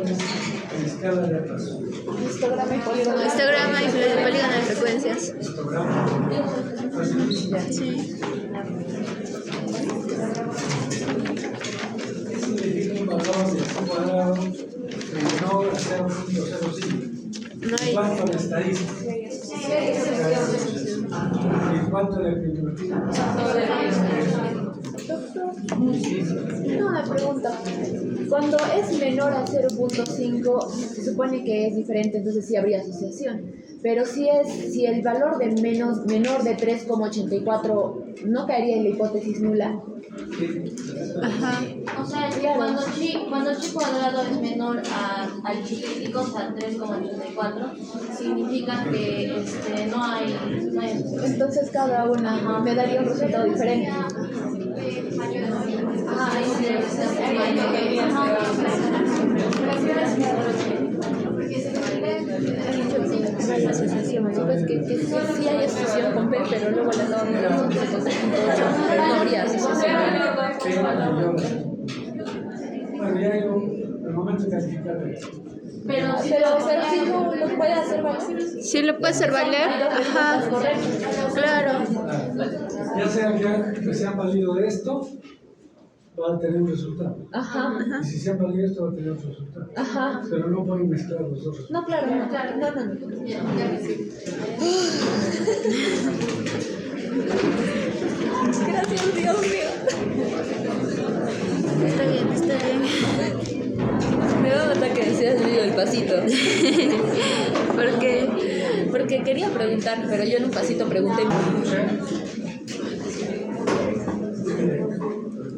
en escala de atraso. Histograma y polígono. Histograma y polígono de frecuencias. Histograma. Sí. ¿Qué significa un valor de x cuadrado menor a 0.05? No hay. ¿Cuánto la estadística? ¿Y cuánto la epidemiología? Tengo una pregunta. Cuando es menor a 0.5, se supone que es diferente, entonces sí habría asociación. Pero si el valor de menor de 3,84 no caería en la hipótesis nula. Ajá. O sea, que cuando chi cuadrado es menor al chiquitico, o sea, 3,84, significa que no hay Entonces cada una me daría un resultado diferente. ahí sí debe ser mayor. No hay asociación, ¿no? Pues que sí hay asociación con P, pero luego la norma no habría asociación. Bueno, ya hay el momento de calificar. Pero Sí lo puede hacer valer. Sí lo puede hacer valer. Ajá. Claro. Ya sea que se han valido de esto, va a tener un resultado. Ajá. Y si se han valido esto, va a tener otro resultado. Ajá. Pero no pueden mezclar los dos. No, claro, no. Gracias, Dios mío. Está bien, está bien. Me da un ataque de ansiedad debido al pasito. Porque quería preguntar, pero yo en un pasito pregunté.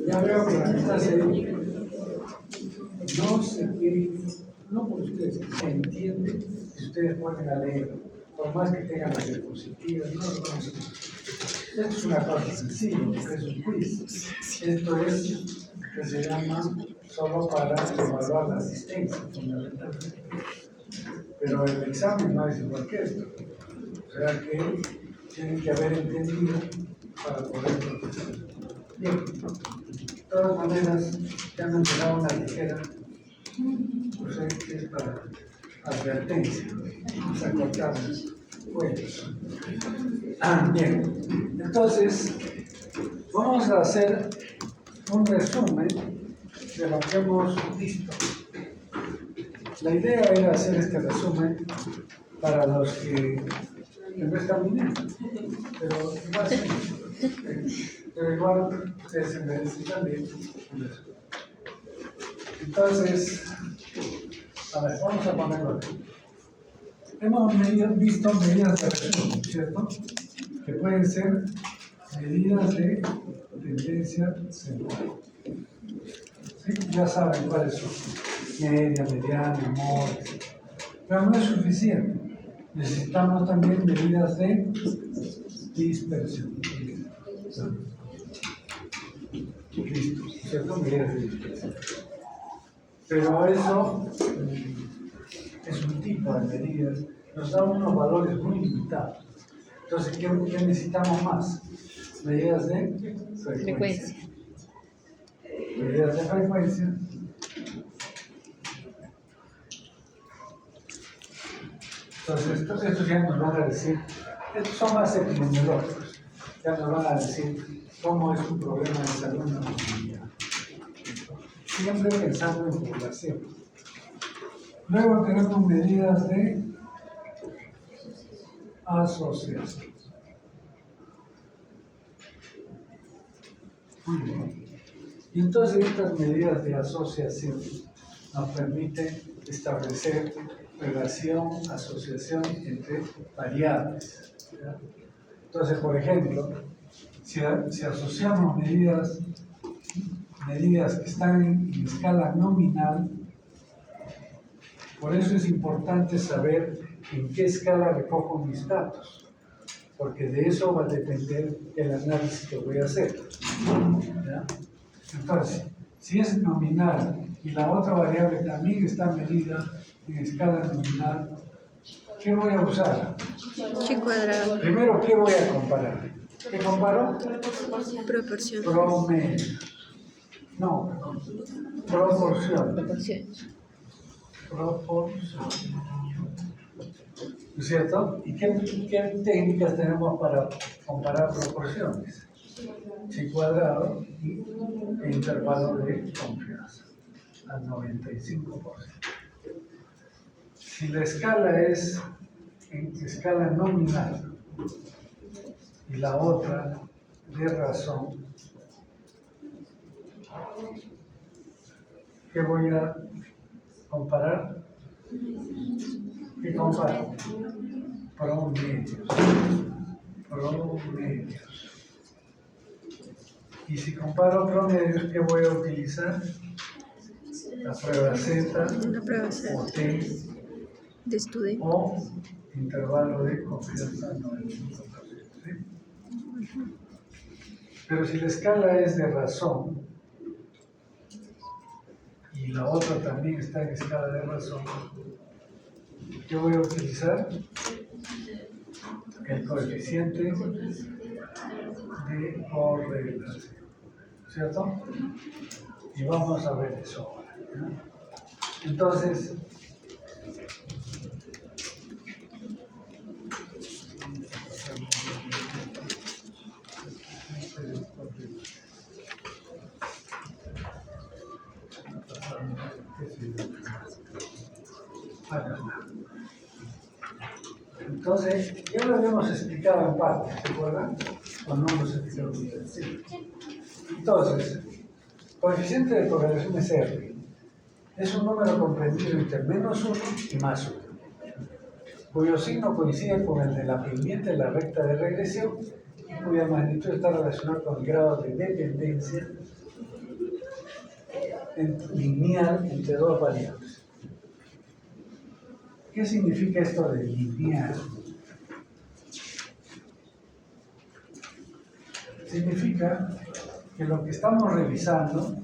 Ya veo que la mitad no se quiere, no por ustedes, se entiende si ustedes ponen a leer, por más que tengan las diapositivas, no. Esto es una cosa sencilla, es un quiz. Esto es que se llama solo para evaluar la asistencia, fundamentalmente. Pero el examen no es igual que esto. O sea que tienen que haber entendido para poder contestar. Bien, de todas maneras, ya me han dado una ligera, o sea que es para advertencia. Vamos a cortar cuentos. Bien, entonces vamos a hacer un resumen de lo que hemos visto. La idea era hacer este resumen para los que no están viniendo, pero igual ustedes se merecen también un resumen. Entonces, a ver, vamos a ponerlo aquí. Hemos visto medidas de resumen, ¿cierto? Que pueden ser medidas de tendencia central. ¿Sí? Ya saben cuáles son. Media, mediana, modo. Pero no es suficiente. Necesitamos también medidas de dispersión. Listo, ¿cierto? Medidas de dispersión. Pero eso es un tipo de medidas. Nos da unos valores muy limitados. Entonces, ¿qué necesitamos más? Medidas de frecuencia. Medidas de frecuencia. Entonces, estos ya nos van a decir, estos son más epidemiológicos, ya nos van a decir cómo es un problema de salud en la comunidad. Siempre pensando en población. Luego tenemos medidas de asociación. Muy bien. Y entonces estas medidas de asociación nos permiten establecer relación, asociación entre variables. ¿Ya? Entonces, por ejemplo, si asociamos medidas que están en escala nominal, por eso es importante saber en qué escala recojo mis datos, porque de eso va a depender el análisis que voy a hacer. ¿Ya? Entonces, si es nominal y la otra variable también está medida en escala nominal, ¿qué voy a usar? Chi cuadrado. Primero, ¿qué voy a comparar? ¿Qué comparo? Proporción. Promedio. No, perdón. Proporción. proporción. ¿No es cierto? ¿Y qué técnicas tenemos para comparar proporciones? Chi cuadrado e intervalo de confianza al 95%. Si la escala es en escala nominal y la otra de razón, ¿qué voy a comparar? ¿Qué comparo? Promedios. Promedios. Y si comparo promedios, ¿qué voy a utilizar? La prueba Z La prueba Z o T de estudio. o intervalo de confianza 95%. ¿Sí? Pero si la escala es de razón y la otra también está en escala de razón, ¿qué voy a utilizar? El coeficiente de correlación, ¿cierto? Y vamos a ver eso ahora, ¿no? Entonces, entonces, ya lo habíamos explicado en parte, ¿se acuerdan? O no hemos explicado bien. Sí. Entonces, coeficiente de correlación es R. Es un número comprendido entre menos 1 y más 1, cuyo signo coincide con el de la pendiente de la recta de regresión y cuya magnitud está relacionada con el grado de dependencia lineal entre dos variables. ¿Qué significa esto de lineal? Significa que lo que estamos revisando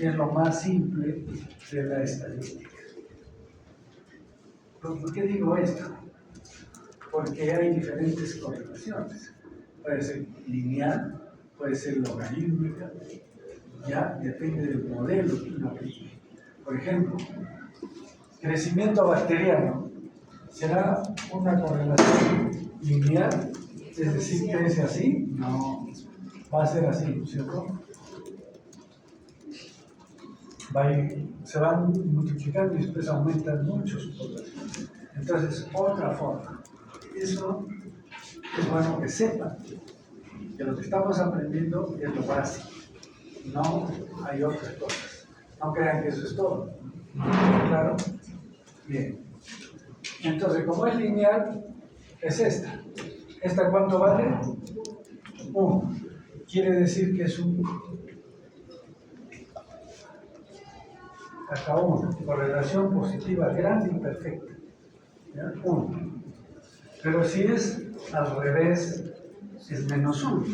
es lo más simple de la estadística. ¿Por qué digo esto? Porque hay diferentes correlaciones. Puede ser lineal, puede ser logarítmica, ya depende del modelo que uno aplique. Por ejemplo, crecimiento bacteriano será una correlación lineal, es decir, crece así, no, va a ser así, ¿cierto? Se van multiplicando y después aumentan mucho su población. Entonces, otra forma. Eso es bueno que sepan que lo que estamos aprendiendo es lo básico. No hay otras cosas. No crean que eso es todo. ¿Claro? Bien. Entonces, como es lineal, es esta. ¿Esta cuánto vale? 1. Quiere decir que es un acá 1, correlación positiva grande y perfecta. 1. Pero si es al revés, es menos 1.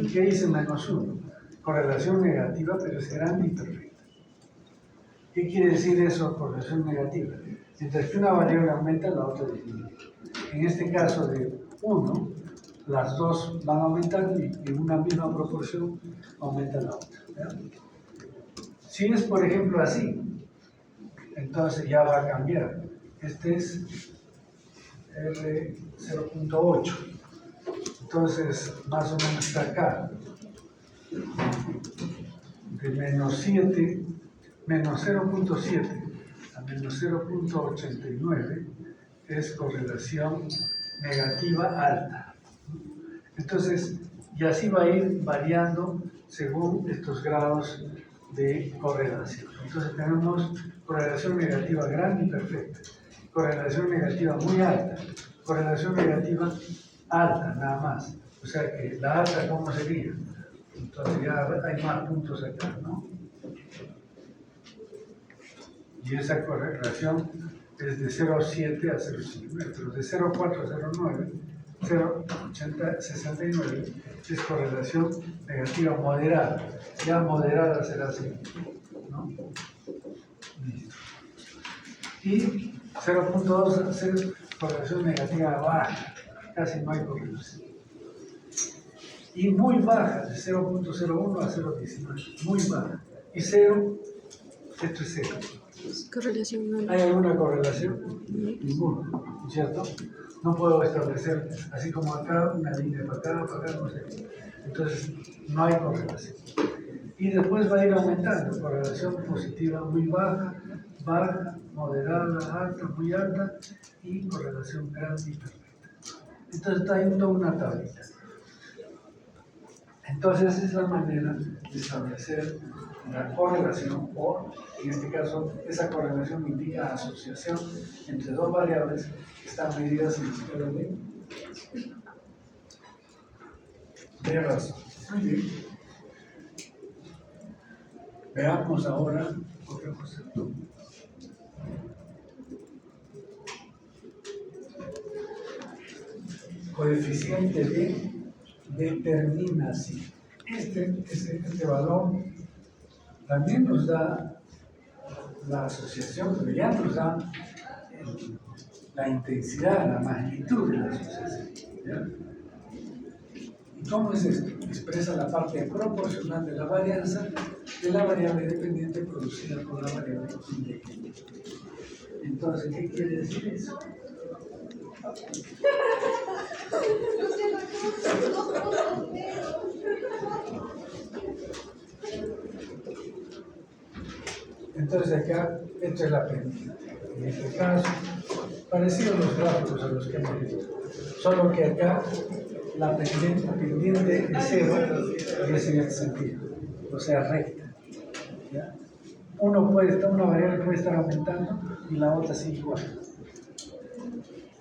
¿Y qué dice menos 1? Correlación negativa, pero es grande y perfecta. ¿Qué quiere decir eso, correlación negativa? Mientras que una variable aumenta, la otra disminuye. En este caso de 1, las dos van a aumentar y en una misma proporción aumenta la otra. ¿Ya? Si es, por ejemplo, así, entonces ya va a cambiar. Este es R0.8. Entonces, más o menos está acá. De menos 7, menos 0.7 a menos 0.89 es correlación negativa alta. Entonces, y así va a ir variando según estos grados de correlación. Entonces tenemos correlación negativa grande y perfecta, correlación negativa muy alta, correlación negativa alta nada más. O sea que la alta, ¿cómo sería? Entonces ya hay más puntos acá, ¿no? Y esa correlación es de 0,7 a 0,59, pero de 0,4 a 0,9, 0,69 es correlación negativa moderada. Ya moderada será así, ¿no? Listo. Y 0.2 es correlación negativa baja, casi no hay correlación. Y muy baja, de 0.01 a 0.19, muy baja. Y 0, esto es 0. Correlación nula. ¿Hay alguna correlación? Ninguna, ¿cierto? No puedo establecer, así como acá, una línea para acá, no sé. Entonces, no hay correlación. Y después va a ir aumentando, correlación positiva muy baja, baja, moderada, alta, muy alta, y correlación grande y perfecta. Entonces está en toda una tablita. Entonces esa es la manera de establecer la correlación, o en este caso, esa correlación indica asociación entre dos variables que están medidas en escala de razón. Muy bien. Veamos ahora otro concepto. Coeficiente de determinación. Este valor también nos da la asociación, pero ya nos da la intensidad, la magnitud de la asociación. ¿Ya? ¿Y cómo es esto? Expresa la parte proporcional de la varianza de la variable dependiente producida por la variable independiente. Entonces, ¿qué quiere decir eso? Entonces acá, esto es la pendiente. En este caso, parecido a los gráficos a los que hemos visto, solo que acá la pendiente es cero y es en este sentido, o sea, recta. ¿Ya? Una variable puede estar aumentando y la otra sigue igual.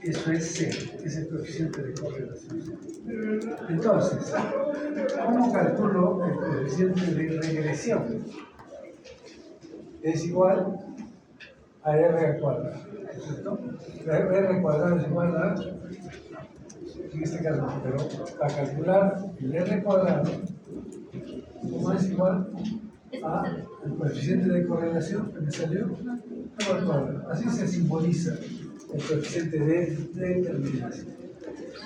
Eso es cero, es el coeficiente de correlación. Entonces, ¿cómo calculo el coeficiente de regresión? Es igual a R al cuadrado, ¿cierto? R al cuadrado es igual a, en este caso, pero para calcular el R cuadrado, ¿cómo es igual al coeficiente de correlación que me salió? R al cuadrado. Así se simboliza el coeficiente de determinación.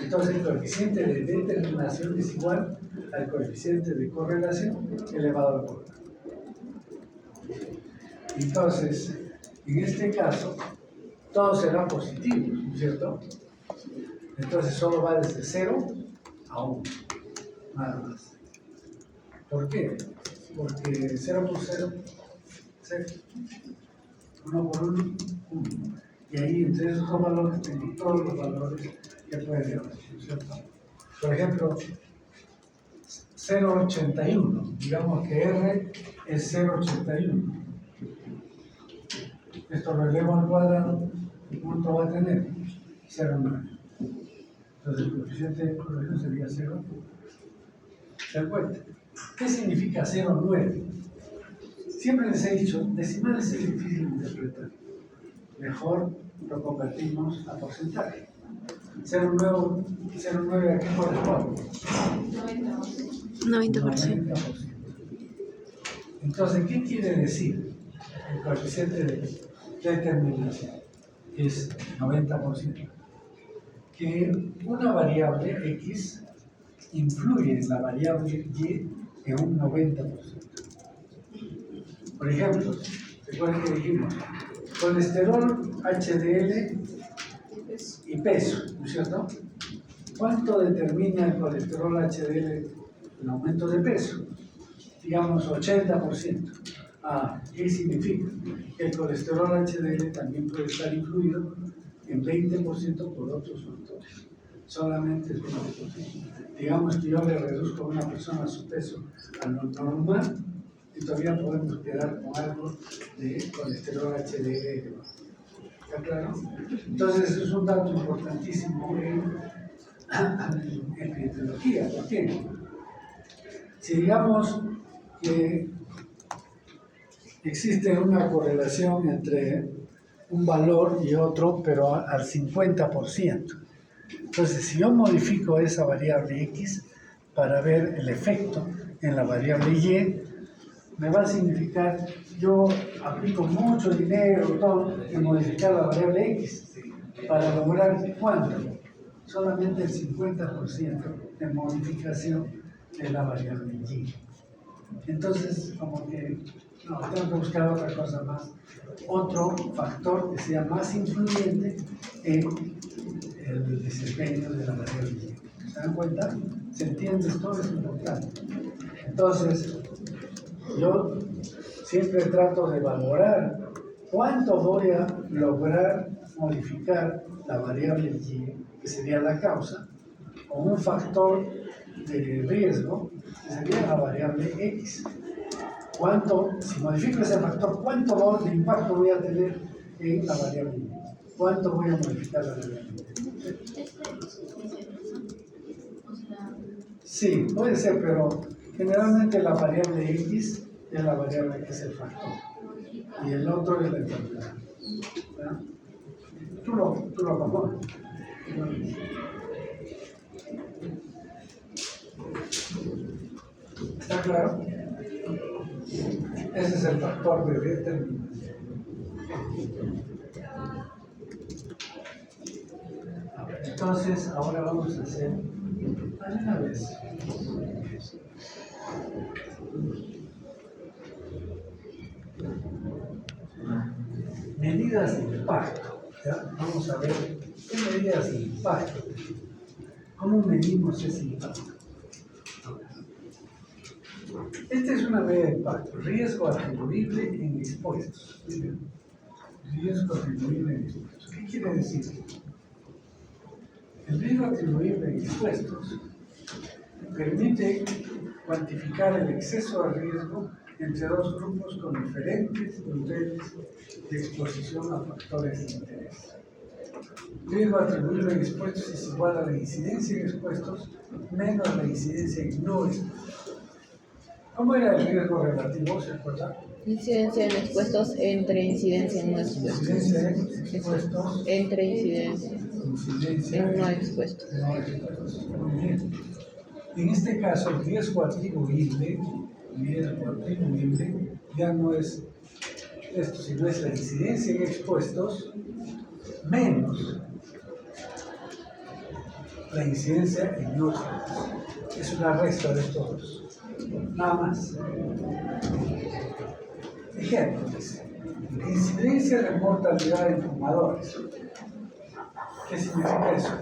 Entonces, el coeficiente de determinación es igual al coeficiente de correlación elevado al cuadrado. Entonces, en este caso, todo será positivo, ¿no es cierto? Entonces, solo va desde 0 a 1, nada más. ¿Por qué? Porque 0 por 0, 0. 1 por 1, 1. Y ahí, entre esos dos valores, tengo todos los valores que puede llevar, ¿no es cierto? Por ejemplo, 0,81. Digamos que R es 0,81. Esto lo elevo al cuadrado, ¿y cuánto va a tener? 0,9. Entonces el coeficiente de correlación sería 0. ¿Se dan cuenta? ¿Qué significa 0,9? Siempre les he dicho, decimales es difícil de interpretar. Mejor lo convertimos a porcentaje. 0,9 ¿a qué corresponde? 90%. Entonces, ¿qué quiere decir el coeficiente de determinación? Es 90%. Que una variable X influye en la variable Y en un 90%. Por ejemplo, recuerden que dijimos colesterol, HDL y peso, ¿no es cierto? ¿Cuánto determina el colesterol HDL el aumento de peso? Digamos 80%. ¿Qué significa? Que el colesterol HDL también puede estar influido en 20% por otros factores. Solamente es 20%. Digamos que yo le reduzco a una persona su peso a lo normal y todavía podemos quedar con algo de colesterol HDL. ¿Está claro? Entonces, eso es un dato importantísimo en epidemiología. ¿Por qué? Si digamos que existe una correlación entre un valor y otro, pero al 50%. Entonces, si yo modifico esa variable X para ver el efecto en la variable Y, me va a significar, yo aplico mucho dinero todo, en modificar la variable X para lograr ¿cuánto? Solamente el 50% de modificación de la variable Y. Entonces, como que No, tengo que buscar otra cosa más. Otro factor que sea más influyente en el desempeño de la variable. ¿Se dan cuenta? ¿Se entiende? Esto es importante. Entonces, yo siempre trato de valorar cuánto voy a lograr modificar la variable y, que sería la causa, con un factor de riesgo, que sería la variable x. Si modifico ese factor, ¿cuánto de impacto voy a tener en la variable y? ¿Cuánto voy a modificar la variable y? Sí, puede ser, pero generalmente la variable x es la variable que es el factor y el otro es la enfermedad. ¿Verdad? Tú lo conoces. ¿Está claro? Ese es el factor de determinación. Entonces, ahora vamos a hacer una vez. Medidas de impacto. ¿Ya? Vamos a ver qué medidas de impacto. ¿Cómo medimos ese impacto? Esta es una medida de impacto. Riesgo atribuible en expuestos. Riesgo atribuible en expuestos. ¿Qué quiere decir? El riesgo atribuible en expuestos permite cuantificar el exceso de riesgo entre dos grupos con diferentes niveles de exposición a factores de interés. Riesgo atribuible en expuestos es igual a la incidencia en expuestos menos la incidencia en no expuestos. ¿Cómo era el riesgo relativo? ¿Se acuerda? Incidencia en expuestos entre incidencia en no expuestos. Incidencia en expuestos Entre incidencia en no expuestos. No expuestos. Muy bien. En este caso, el riesgo atribuible ya no es esto, sino es la incidencia en expuestos menos la incidencia en no expuestos. Es una resta de estos dos. Nada más. Ejemplo, dice, incidencia de mortalidad en fumadores. ¿Qué significa eso?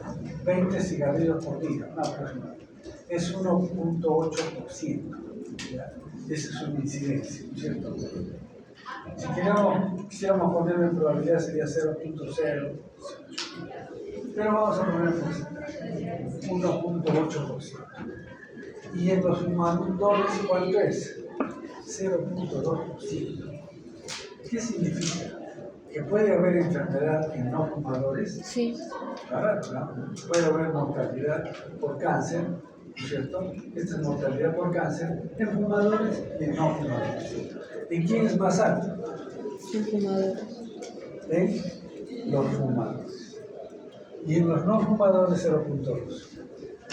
20 cigarrillos por día, una aproximadamente. Es 1.8%. Esa es una incidencia, ¿no es cierto? Si quisiéramos ponerlo en probabilidad sería 0.0. Pero vamos a poner en porcentaje, 1.8%. Y en los fumadores, ¿cuánto es? 0.2%. ¿Qué significa? ¿Que puede haber enfermedad en no fumadores? Sí. Claro, ¿no? Puede haber mortalidad por cáncer, ¿no es cierto? Esta es mortalidad por cáncer en fumadores y en no fumadores. ¿En quién es más alto? En fumadores. En los fumadores. Y en los no fumadores 0.2.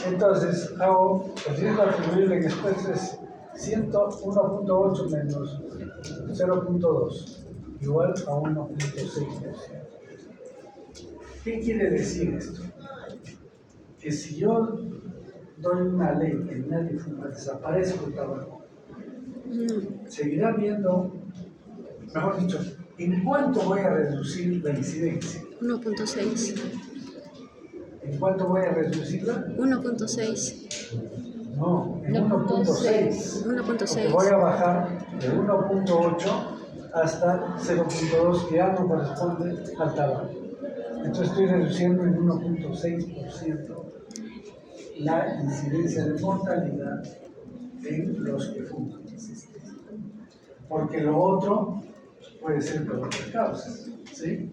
Entonces, hago el riesgo atribuible en expuestos es 1.8 menos 0.2 igual a 1.6%. ¿Qué quiere decir esto? Que si yo doy una ley que nadie fuma, desaparezco el tabaco, seguirá viendo, mejor dicho, ¿en cuánto voy a reducir la incidencia? 1.6. ¿En cuánto voy a reducirla? 1.6. No, en 1.6. Porque 1.6. voy a bajar de 1.8 hasta 0.2, que ya no corresponde al tabaco. Entonces estoy reduciendo en 1.6% la incidencia de mortalidad en los que fuman. Porque lo otro puede ser por otras causas. ¿Sí?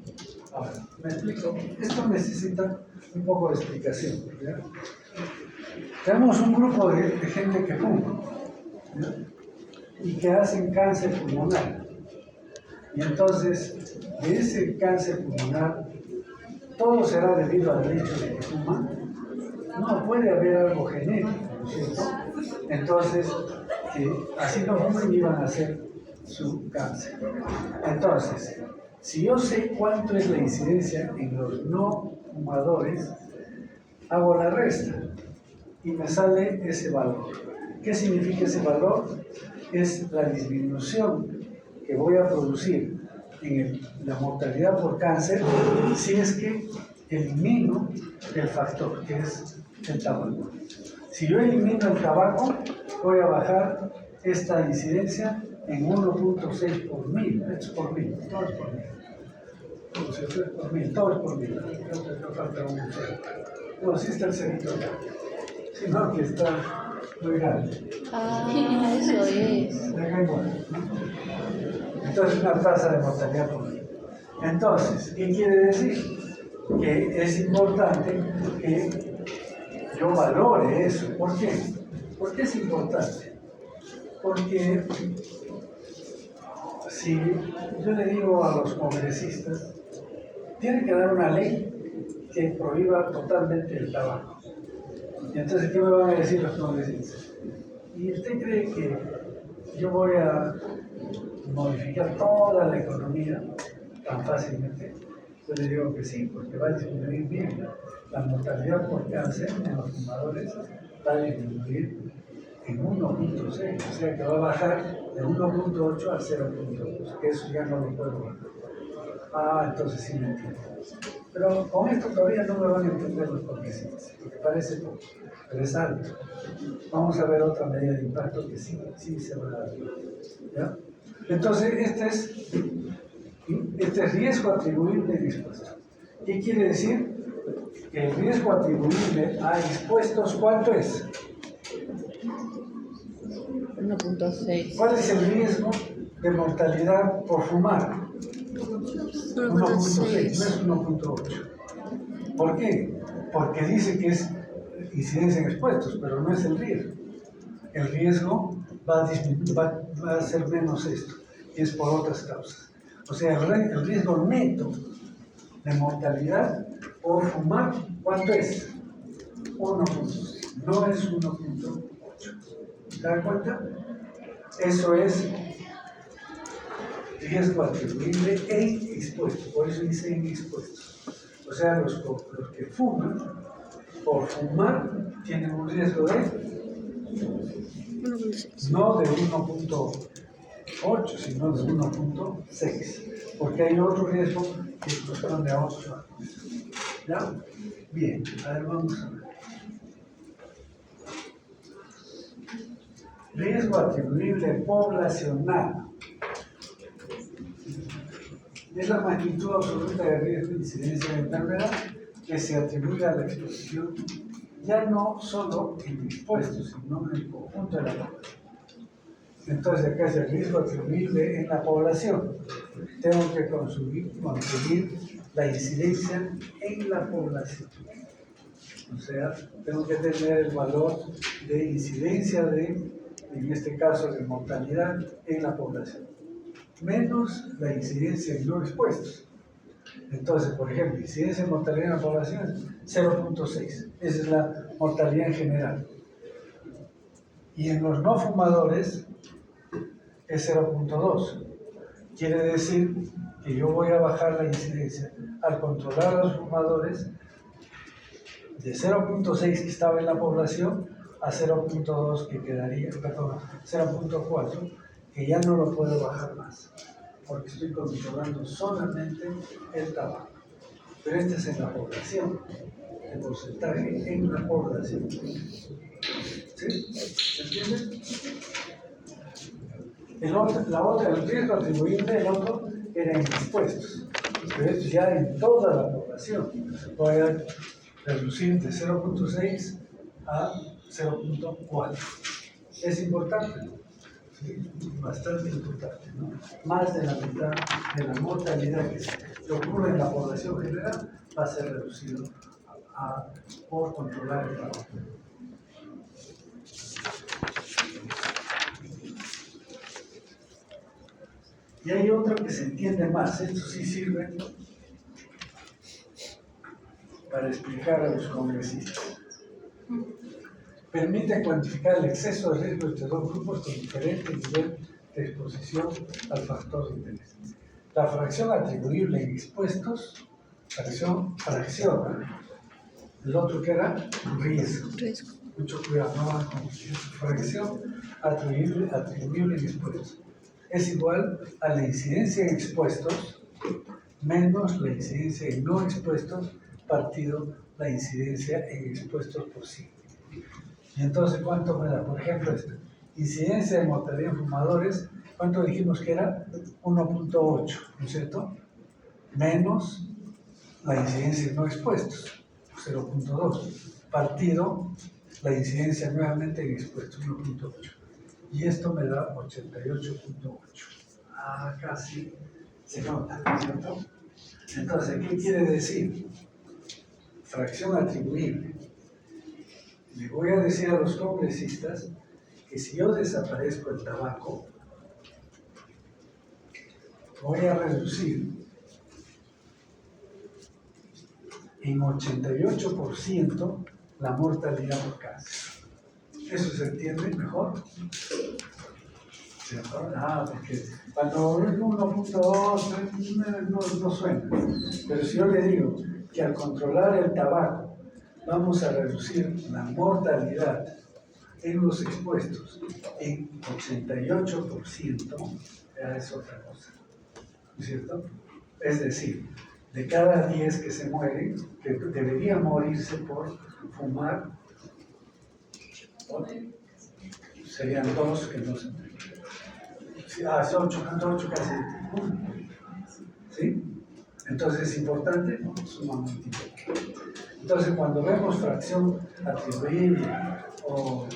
Ahora, me explico. Esto necesita un poco de explicación. ¿Ya? Tenemos un grupo de gente que fuma, ¿ya? Y que hacen cáncer pulmonar. Y entonces, de ese cáncer pulmonar, todo será debido al hecho de que fuman. No, puede haber algo genético, ¿no es cierto? Entonces, que así no fuman iban a hacer su cáncer. Entonces, si yo sé cuánto es la incidencia en los no fumadores, hago la resta y me sale ese valor. ¿Qué significa ese valor? Es la disminución que voy a producir en la mortalidad por cáncer si es que elimino el factor que es el tabaco. Si yo elimino el tabaco, voy a bajar esta incidencia en 1.6 por mil. Esto es por mil, todo es por mil. Esto es por mil, todo es por mil. No falta un cero. No, sí está el cerito acá. Sino que está muy grande. Ah, eso es. Acá igual, ¿no? Entonces, una tasa de mortalidad por mil. Entonces, ¿qué quiere decir? Que es importante que yo valore eso. ¿Por qué? ¿Por qué es importante? Porque si yo le digo a los congresistas, tienen que dar una ley que prohíba totalmente el tabaco. Y entonces, ¿qué me van a decir los congresistas? ¿Y usted cree que yo voy a modificar toda la economía tan fácilmente? Yo le digo que sí, porque va a disminuir bien la mortalidad por cáncer en los fumadores, va a disminuir en 1.6, o sea que va a bajar de 1.8 al 0.2, que eso ya no lo puedo bajar. Ah, entonces sí me entiendo. Pero con esto todavía no me van a entender los congresistas, porque parece poco, pero es alto. Vamos a ver otra medida de impacto que sí se va a dar. ¿Ya? Entonces, este es riesgo atribuible en expuestos. ¿Qué quiere decir? Que el riesgo atribuible a expuestos, ¿cuánto es? 1.6. ¿Cuál es el riesgo de mortalidad por fumar? 1.6, no es 1.8. ¿Por qué? Porque dice que es incidencia en expuestos, pero no es el riesgo. El riesgo va a ser menos esto, y es por otras causas. O sea, el riesgo neto de mortalidad por fumar, ¿cuánto es? 1.6, no es 1.8. ¿Se dan cuenta? Eso es riesgo atribuible en expuestos, por eso dice en expuestos. O sea, los que fuman, por fumar, tienen un riesgo de no de 1.8, sino de 1.6, porque hay otro riesgo que corresponde a otros factores. ¿Ya? Bien, a ver, vamos a ver. Riesgo atribuible poblacional. Es la magnitud absoluta de riesgo de incidencia de enfermedad que se atribuye a la exposición ya no solo en expuestos, sino en el conjunto de la población. Entonces acá es el riesgo atribuible en la población. Tengo que conseguir la incidencia en la población. O sea, tengo que tener el valor de incidencia en este caso, de mortalidad en la población, menos la incidencia en no expuestos. Entonces, por ejemplo, incidencia en mortalidad en la población es 0.6. Esa es la mortalidad en general. Y en los no fumadores es 0.2. Quiere decir que yo voy a bajar la incidencia al controlar a los fumadores de 0.6 que estaba en la población a 0.2 que quedaría, perdón, 0.4, que ya no lo puedo bajar más, porque estoy controlando solamente el tabaco. Pero este es en la población, el porcentaje en la población. ¿Sí? ¿Se entiende? El riesgo atribuible, el otro, era en expuestos. Pero esto ya en toda la población. Voy a reducir de 0.6 a 0.4. Es importante, ¿sí? Bastante importante, ¿no? Más de la mitad de la mortalidad que ocurre en la población general va a ser reducido por controlar el trabajo. Y hay otro que se entiende más. Esto sí sirve para explicar a los congresistas. Permite cuantificar el exceso de riesgo entre dos grupos con diferente nivel de exposición al factor de interés. La fracción atribuible en expuestos, fracción, el otro que era riesgo. Mucho cuidado, no van a confundir. Fracción atribuible en expuestos. es igual a la incidencia en expuestos menos la incidencia en no expuestos partido la incidencia en expuestos por sí. Y entonces, ¿cuánto me da? Por ejemplo, esta incidencia de mortalidad en fumadores, ¿cuánto dijimos que era? 1.8, ¿no es cierto? Menos la incidencia en no expuestos, 0.2, partido la incidencia nuevamente en expuestos, 1.8. Y esto me da 88.8. Ah, casi se nota, ¿cierto? Entonces, ¿qué quiere decir? Fracción atribuible. Le voy a decir a los congresistas que si yo desaparezco el tabaco, voy a reducir en 88% la mortalidad por cáncer. ¿Eso se entiende mejor? ¿Cierto? Porque cuando es 1.2 no suena. Pero si yo le digo que al controlar el tabaco vamos a reducir la mortalidad en los expuestos en 88%, ya es otra cosa. ¿No es cierto? Es decir, de cada 10 que se mueren, que deberían morirse por fumar, serían 2 que no se mueren. Son 8 casi 1. ¿Sí? Entonces es importante, ¿no? Sumamente importante. Entonces cuando vemos fracción atribuible o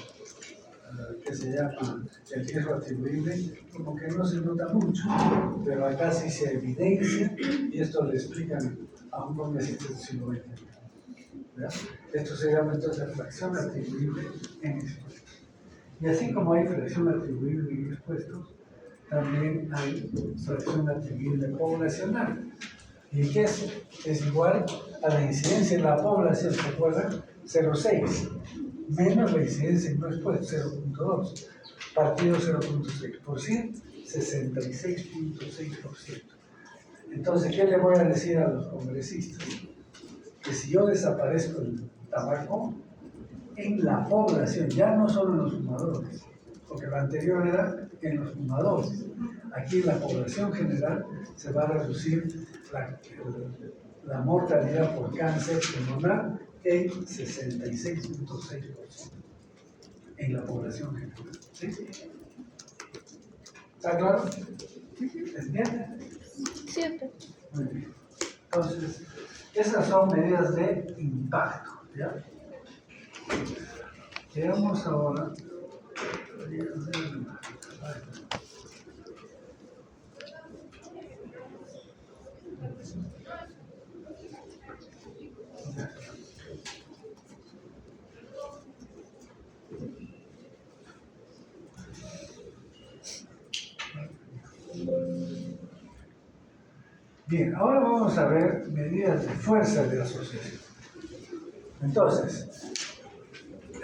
que se llama el riesgo atribuible, como que no se nota mucho, pero acá sí se evidencia, y esto le explican a un congresista del siglo XX. Esto se llama entonces fracción atribuible en expuestos. Y así como hay fracción atribuible en expuestos, también hay fracción atribuible poblacional. ¿Y qué es? Es igual a la incidencia en la población, ¿se acuerdan? 0,6, menos la incidencia en no expuestos, 0.2, partido 0.6, por 100, 66.6%. Entonces, ¿qué le voy a decir a los congresistas? Que si yo desaparezco el tabaco, en la población, ya no solo en los fumadores, porque lo anterior era en los fumadores. Aquí en la población general se va a reducir la mortalidad por cáncer pulmonar en 66.6% en la población general. ¿Sí? ¿Está claro? ¿Entiende? Cierto. Muy bien. Entonces, esas son medidas de impacto. ¿Ya? Veamos ahora. Bien, ahora vamos a ver medidas de fuerza de asociación. Entonces,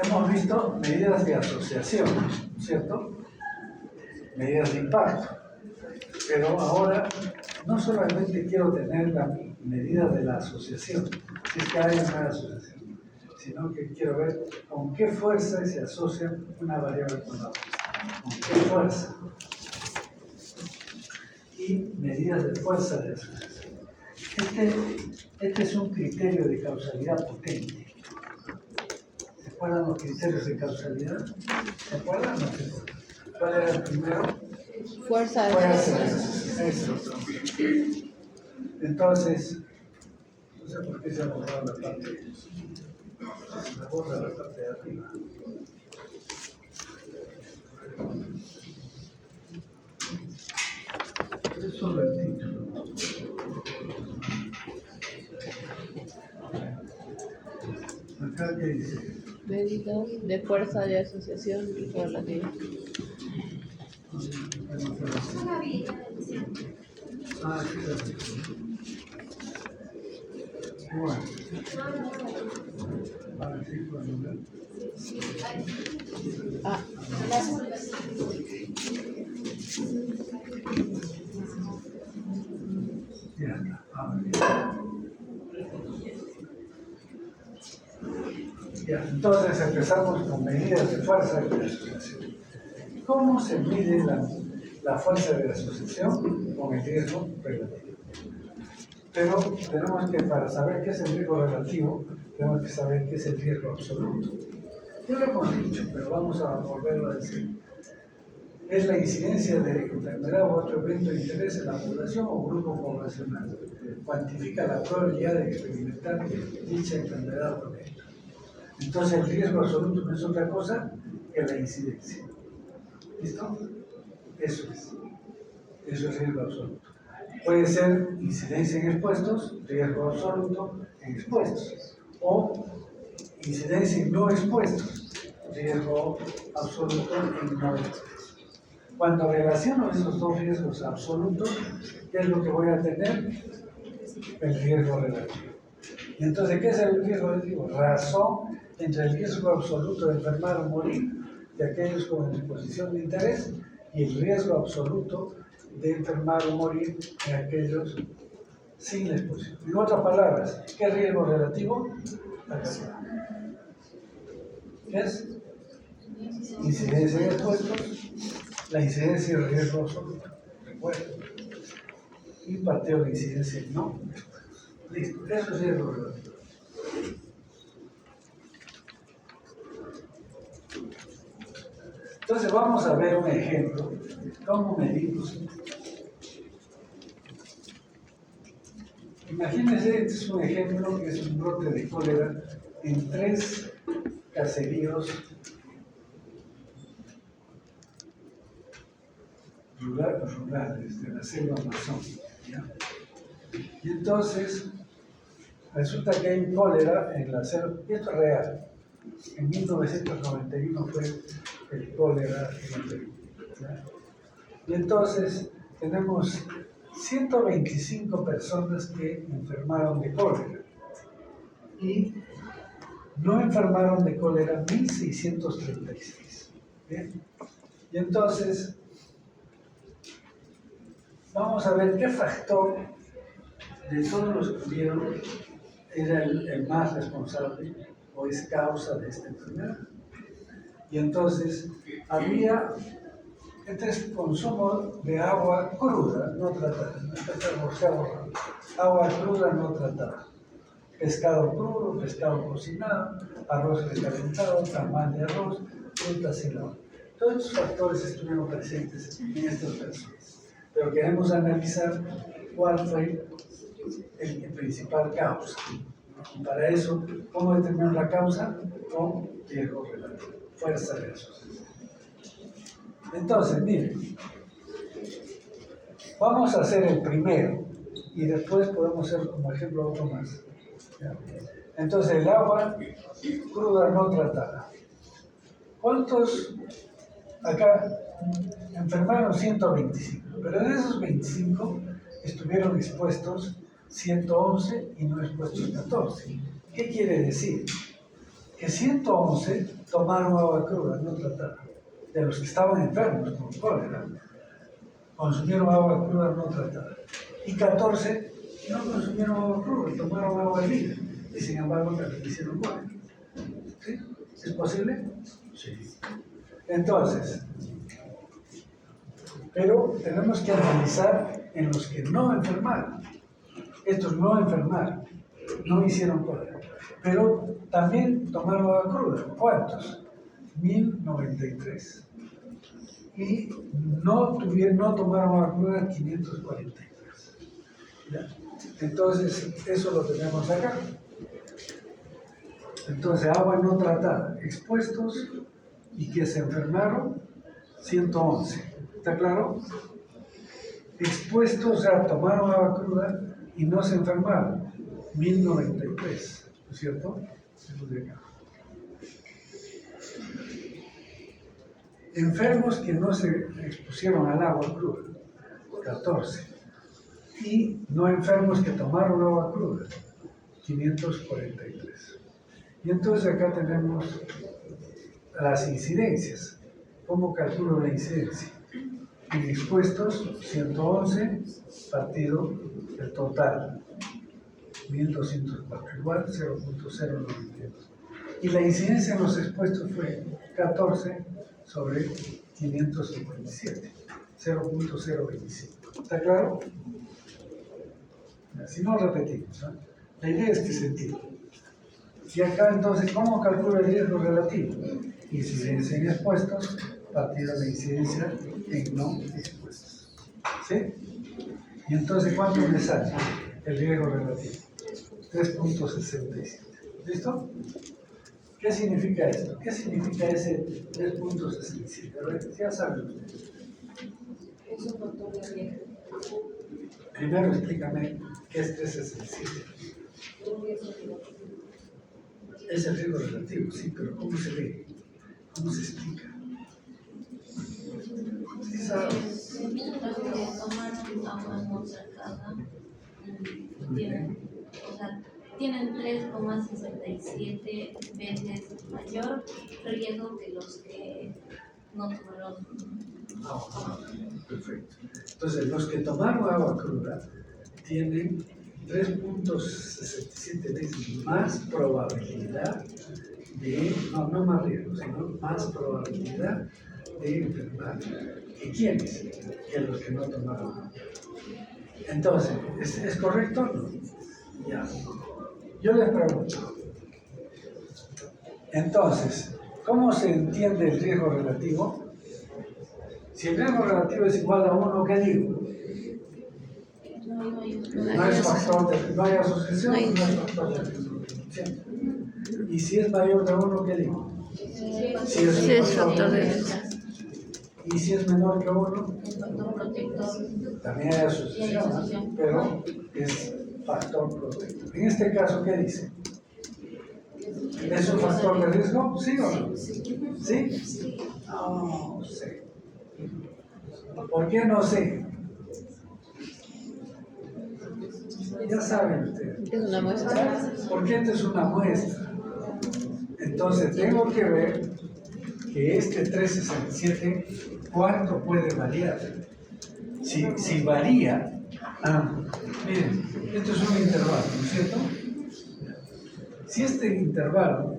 hemos visto medidas de asociación, ¿cierto? Medidas de impacto. Pero ahora no solamente quiero tener la medida de la asociación, si es que hay una asociación, sino que quiero ver con qué fuerza se asocia una variable con la otra. ¿Con qué fuerza? Y medidas de fuerza de asociación. Este es un criterio de causalidad potente. ¿Se acuerdan los criterios de causalidad? ¿Se acuerdan o no se acuerdan? ¿Cuál era el primero? Fuerza de Eso. Entonces, no sé por qué se ha borrado la parte, se borra la parte de arriba. Es solo el título. Acá, ¿qué dice? medidas de fuerza de asociación relativa. Ah, sí, bueno. Ah, sí, bueno, ¿no? Ah, Ya está. Ya, entonces empezamos con medidas de fuerza de asociación. ¿Cómo se mide la fuerza de asociación con el riesgo relativo. Pero tenemos que, para saber qué es el riesgo relativo, tenemos que saber qué es el riesgo absoluto. Ya lo hemos dicho, pero vamos a volverlo a decir. Es la incidencia de enfermedad u otro evento de interés en la población o grupo poblacional. Cuantifica la probabilidad de experimentar dicha enfermedad o evento. Entonces el riesgo absoluto no es otra cosa que la incidencia. ¿Listo? Eso es riesgo absoluto. Puede ser incidencia en expuestos, riesgo absoluto en expuestos, o incidencia en no expuestos, riesgo absoluto en no expuestos. Cuando relaciono esos dos riesgos absolutos, ¿qué es lo que voy a tener? El riesgo relativo. Y entonces, ¿qué es el riesgo relativo? Razón entre el riesgo absoluto de enfermar o morir de aquellos con exposición de interés y el riesgo absoluto de enfermar o morir de aquellos sin la exposición. En otras palabras, ¿qué es riesgo relativo? ¿Qué es? Incidencia en expuestos, la incidencia y el riesgo absoluto. Recuerden. Y parteo de incidencia en no expuestos. Listo, eso es riesgo relativo. Entonces vamos a ver un ejemplo de cómo medimos. Imagínense, este es un ejemplo que es un brote de cólera en 3 caseríos rurales de la selva amazónica. ¿Ya? Y entonces resulta que hay cólera en la selva, y esto es real. En 1991 fue el cólera en el Perú. ¿Ya? Y entonces tenemos 125 personas que enfermaron de cólera y no enfermaron de cólera 1.636. ¿Bien? Y entonces vamos a ver qué factor de todos los que hubieron era el más responsable o es causa de esta enfermedad. Y entonces había consumo de agua cruda, no tratada, agua cruda no tratada, pescado crudo, pescado cocinado, arroz recalentado, tamal de arroz, frutas y lava. Todos estos factores estuvieron presentes en estas personas, pero queremos analizar cuál fue el principal causa. Y para eso, ¿cómo determinar la causa? Con riesgo relativo, fuerza de asociación. Entonces, miren, vamos a hacer el primero y después podemos hacer como ejemplo otro más. ¿Ya? Entonces, el agua cruda no tratada. ¿Cuántos acá enfermaron? 125, pero de esos 25 estuvieron expuestos 111 y no expuestos 14. ¿Qué quiere decir? Que 111 tomaron agua cruda no tratada. De los que estaban enfermos con cólera, consumieron agua cruda no tratada. Y 14 no consumieron agua cruda, tomaron agua hervida. Y sin embargo también hicieron cólera. ¿Sí? ¿Es posible? Sí. Entonces, pero tenemos que analizar en los que no enfermaron. Estos no enfermaron, no hicieron cólera. Pero también tomaron agua cruda. ¿Cuántos? 1093. Y no tomaron agua cruda 543. ¿Ya? Entonces, eso lo tenemos acá. Entonces, agua no tratada, expuestos y que se enfermaron 111. ¿Está claro? Expuestos, o sea, tomaron agua cruda y no se enfermaron 1093. ¿No es cierto? Eso de acá. Enfermos que no se expusieron al agua cruda, 14. Y no enfermos que tomaron agua cruda, 543. Y entonces acá tenemos las incidencias. ¿Cómo calculo la incidencia? En expuestos, 111 partido el total, 1204, igual 0.092. Y la incidencia en los expuestos fue 14 sobre 557. 0.025. ¿Está claro? Si no, repetimos. ¿No? La idea es que se entienda. Y acá entonces, ¿cómo calcula el riesgo relativo? Incidencia en expuestos, partido de incidencia en no expuestos. ¿Sí? Y entonces, ¿cuánto me sale el riesgo relativo? 3.67. ¿Listo? ¿Qué significa esto? ¿Qué significa ese 3.67? A ver, ya saben ustedes. Es un factor de riesgo. Primero explícame qué es 367. Es el riesgo relativo, sí, pero ¿cómo se ve? ¿Cómo se explica? ¿Sí sabes? Tomaron agua no cercada. Tienen 3,67 veces mayor riesgo que los que no tomaron. Perfecto. Entonces, los que tomaron agua cruda tienen 3.67 veces más probabilidad de, no más riesgo, sino más probabilidad de enfermar. ¿Y quiénes? Que los que no tomaron agua. Entonces, ¿es correcto? No. Ya. Yo les pregunto. Entonces, ¿cómo se entiende el riesgo relativo? Si el riesgo relativo es igual a 1, ¿qué digo? No es factor de, no hay asociación, no es factor de riesgo. Y si es mayor de 1, ¿qué digo? Si es factor de riesgo. Y si es menor que 1, El factor protector. también hay asociación, pero es factor protector. En este caso, ¿qué dice? ¿Es un factor de riesgo? ¿Sí o no? ¿Sí? No sé. ¿Por qué no sé? Ya saben ustedes. Es una muestra. Porque esta es una muestra. Entonces tengo que ver que este 367, ¿cuánto puede variar? Si varía, miren, esto es un intervalo, ¿no es cierto? Si este intervalo,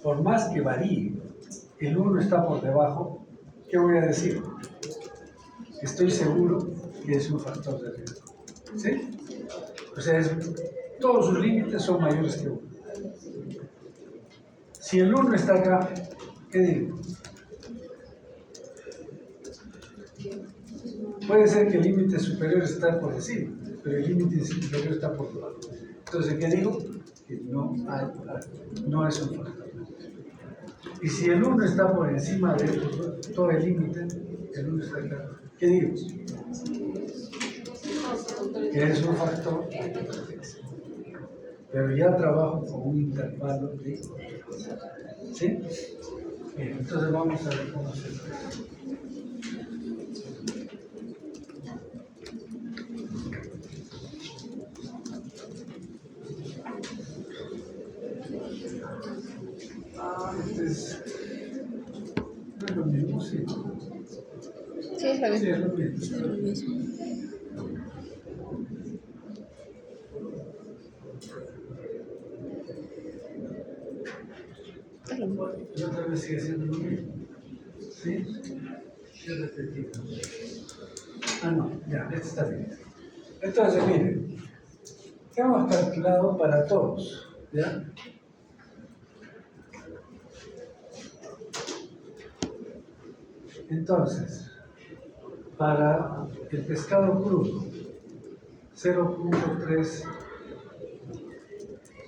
por más que varíe, el 1 está por debajo, ¿qué voy a decir? Estoy seguro que es un factor de riesgo. ¿Sí? O sea, todos sus límites son mayores que 1. Si el 1 está acá, ¿qué digo? Puede ser que el límite superior está por encima, pero el límite inferior está por debajo. Entonces, ¿qué digo? Que no es un factor. Y si el 1 está por encima de todo el límite, el 1 está acá. ¿Qué digo? Que es un factor de protección. Pero ya trabajo con un intervalo de... ¿Sí? Bien, entonces vamos a ver cómo se hace. No es lo mismo, sí. Sí, es la Sí, misma. es lo mismo. Es lo mismo. Es lo mismo. Y otra vez sigue siendo lo mismo. ¿Sí? ¿Qué repetido? No, ya, este está bien. Entonces, miren, hemos calculado para todos, ¿ya? Entonces, para el pescado crudo, 0.3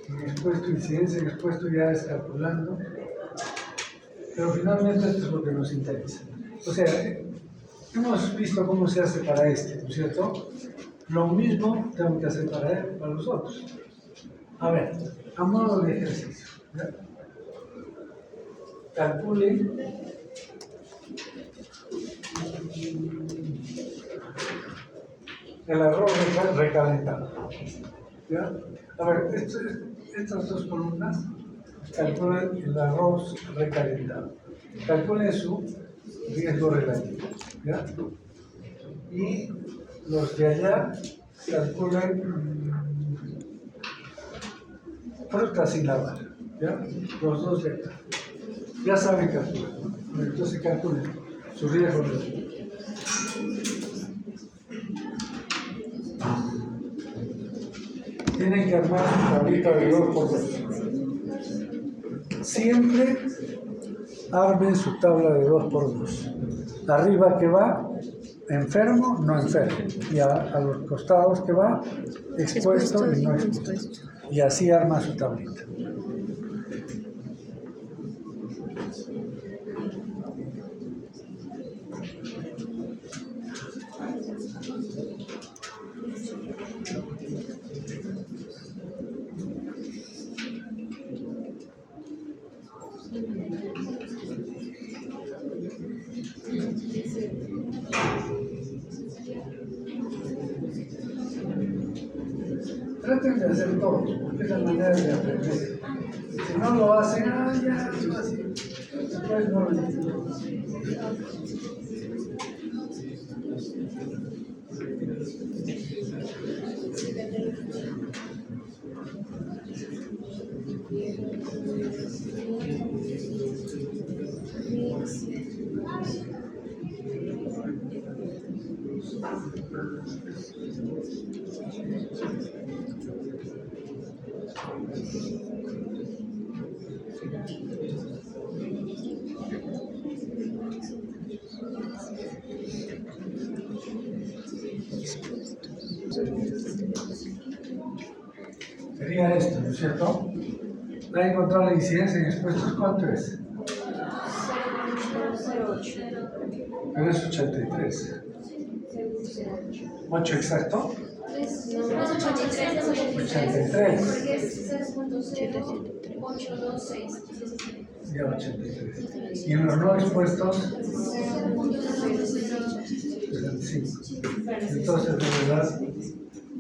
en expuesto, incidencia en expuesto ya es calculando, pero finalmente esto es lo que nos interesa. O sea, hemos visto cómo se hace para este, ¿no es cierto? Lo mismo tengo que hacer para los otros. A ver, a modo de ejercicio, ¿ya? Calculen el arroz recalentado. ¿Ya? A ver, estas dos columnas calculan el arroz recalentado. Calculen su riesgo relativo. ¿Ya? Y los de allá calculan frutas sin lavar. ¿Ya? Los dos de acá. Ya saben calcular, ¿no? Entonces calculen su riesgo relativo. tienen que armar su tablita de 2 por 2. Siempre armen su tabla de 2 por 2. Arriba que va enfermo, no enfermo. Y a los costados que va expuesto y no expuesto. Y así arma su tablita. Traten de hacer todo, porque es la manera de aprender. Si no lo hacen, ya, es fácil. Después no lo entienden. Sería esto, ¿no es cierto? Hay que encontrar la incidencia en expuestos, ¿cuánto es? 0,08. Pero es 83. ¿8 exacto? No, es 83, es 83. porque es 0.0826. Ya 83. Y en los no expuestos, 65. Entonces, de verdad,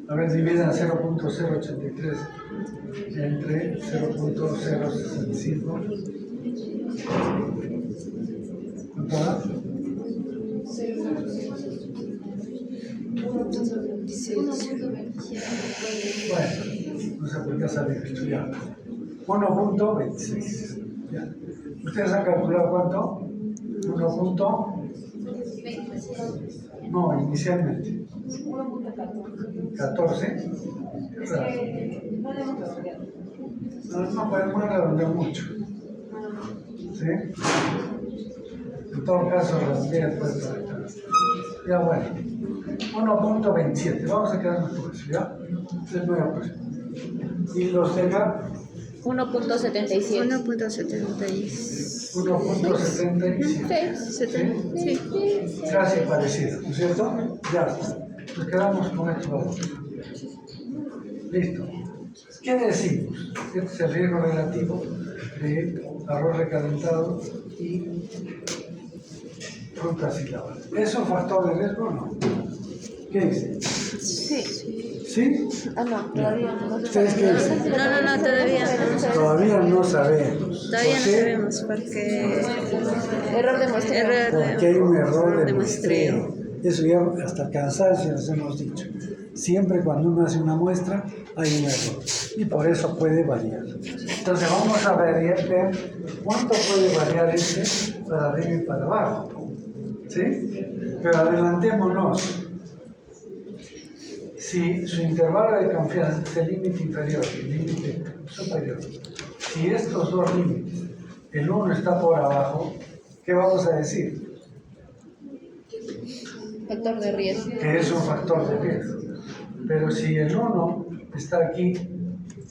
a ver, dividan 0.083 entre 0.065. ¿Cuánto da? 1.26. Bueno, no sé por qué ha salido esto ya. 1.26. Ya. ¿Ustedes han calculado cuánto? 1. No, inicialmente. 14. No podemos redondear mucho. ¿Sí? En todo caso, redondear después para acá. Ya bueno. 1.27. Vamos a quedarnos con eso, ¿ya? Es muy aproximado. Y los tenga 1.77. 1.77. ¿Sí? Casi parecido, ¿no es cierto? Ya está. Nos quedamos con estos valores. Listo. ¿Qué decimos? Este es el riesgo relativo de arroz recalentado y frutas y lavas. ¿Es un factor de riesgo o no? ¿Qué dice? Sí. ¿Sí? Ah, no, todavía no. ¿Ustedes qué dicen? No, todavía no. Todavía no sabemos. Todavía no ¿Por qué? sabemos porque... Error de muestreo. Porque hay un error de muestreo. Eso ya hasta el cansancio les hemos dicho. Siempre cuando uno hace una muestra hay un error y por eso puede variar. Entonces vamos a ver cuánto puede variar para arriba y para abajo. ¿Sí? Pero adelantémonos. Si su intervalo de confianza es el límite inferior y el límite superior, si estos dos límites, el uno está por abajo, ¿qué vamos a decir? Factor de riesgo. Que es un factor de riesgo. Pero si el 1 está aquí,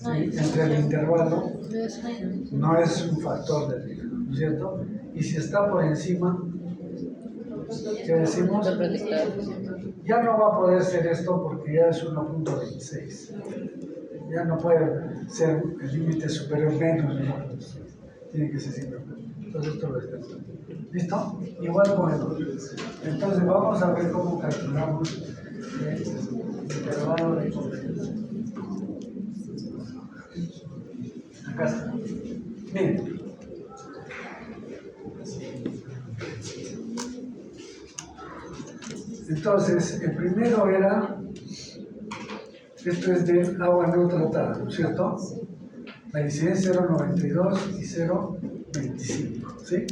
entre el intervalo, no es un factor de riesgo, ¿no es cierto? Y si está por encima, ¿qué decimos? Ya no va a poder ser esto porque ya es 1.26. Ya no puede ser el límite superior menos de 1.26. Tiene que ser siempre. Entonces esto lo está. ¿Listo? Igual con el otro. Entonces vamos a ver cómo calculamos el intervalo de confianza. Acá está. Bien. Entonces, el primero era, esto es de agua no tratada, ¿no es cierto? La incidencia 0.92 y 0.25, ¿sí?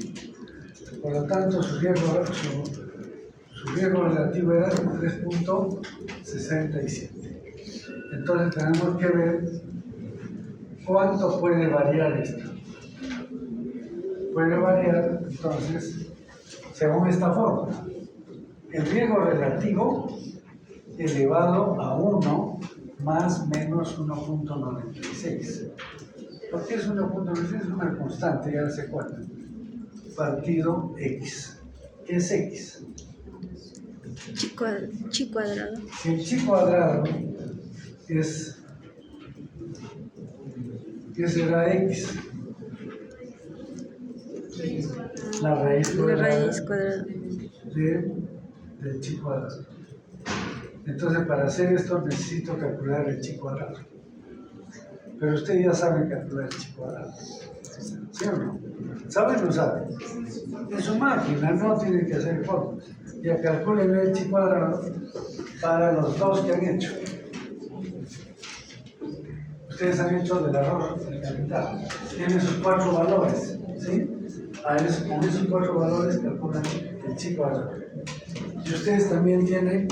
Por lo tanto, su riesgo relativo era 3.67. Entonces tenemos que ver cuánto puede variar esto. Puede variar, entonces, según esta fórmula. El riesgo relativo elevado a 1 más menos 1.96. ¿Por qué es 1.96? Es una constante, ya se cuenta. Partido X. ¿Qué es X? Chi cuadrado. Si el chi cuadrado es, ¿qué será X? La raíz cuadrada del chi cuadrado. Entonces, para hacer esto necesito calcular el chi cuadrado. Pero ustedes ya saben calcular el chi cuadrado. ¿Sí o no? ¿Saben o no saben? En su máquina no tienen que hacer fórmulas. Ya calculen el chi cuadrado para los dos que han hecho. Ustedes han hecho del arroz calentado. Tienen sus 4 valores. ¿Sí? Con esos 4 valores calculan el chi cuadrado. Y ustedes también tienen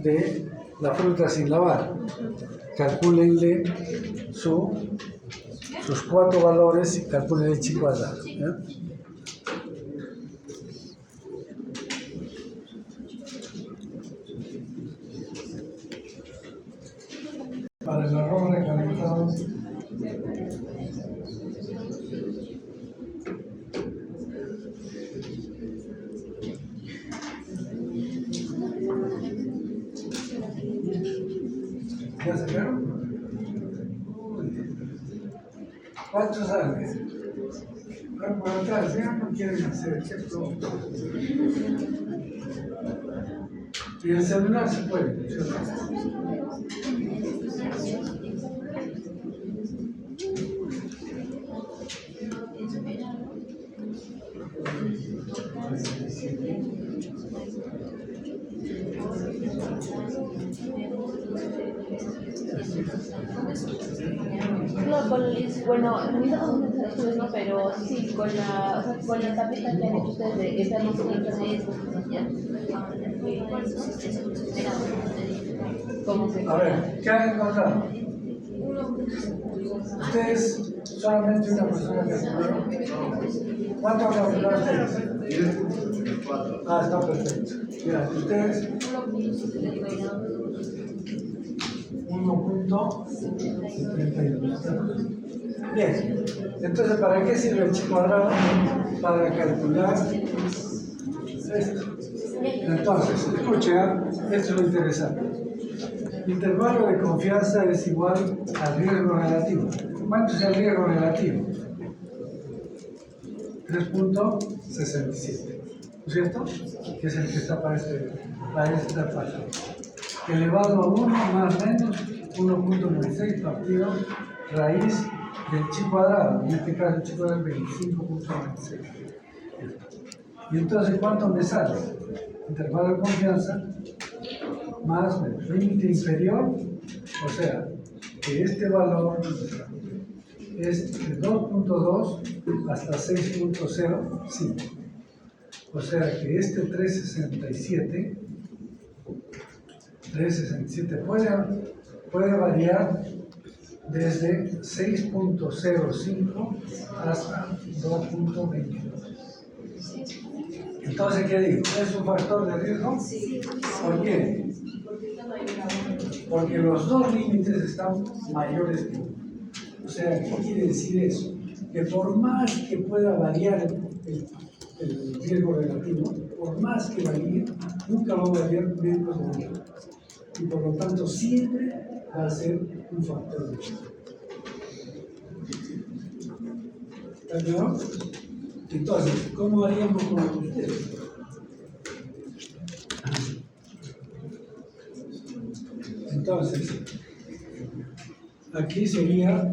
de la fruta sin lavar. Calcúlenle sus 4 valores y calculen el chi cuadrado. ¿Ya? Para el arroz recalentado, ¿ya se vieron? ¿Cuántos salen? Por atrás, ya no quieren hacer, ¿cierto? Y el celular se puede, ¿cierto? No, bueno, no estamos en estudios, ¿no? Pero sí, con la tableta que han hecho ustedes de esta no se internet, ¿cómo se? A ver, ¿qué han encontrado? Ustedes, solamente una persona que calcularon. ¿Cuánto han calculado ustedes? 10. Ah, está perfecto. Mira, ustedes 1.72. Bien, entonces, ¿para qué sirve el chi cuadrado? Para calcular esto. Entonces, escuchen, esto es lo interesante. Intervalo de confianza es igual al riesgo relativo. ¿Cuánto es el riesgo relativo? 3.67, ¿no es cierto? Que es el que está para esta página. Elevado a 1 más menos 1.96 partido raíz del chi cuadrado. En este caso el chi cuadrado es 25.96. Y entonces, ¿cuánto me sale? Intervalo de confianza más menos límite inferior, o sea, que este valor es de 2.2 hasta 6.05. O sea que este 367 puede variar desde 6.05 hasta 2.22. Entonces, ¿qué digo? ¿Es un factor de riesgo? Sí. ¿Por qué? Porque los dos límites están mayores que 1. O sea, ¿qué quiere decir eso? Que por más que pueda variar el riesgo relativo, por más que varíe, nunca va a variar menos de 1. Y por lo tanto, siempre va a ser un factor de riesgo. ¿Está claro? Entonces, ¿cómo haríamos con ustedes? Entonces, aquí sería, a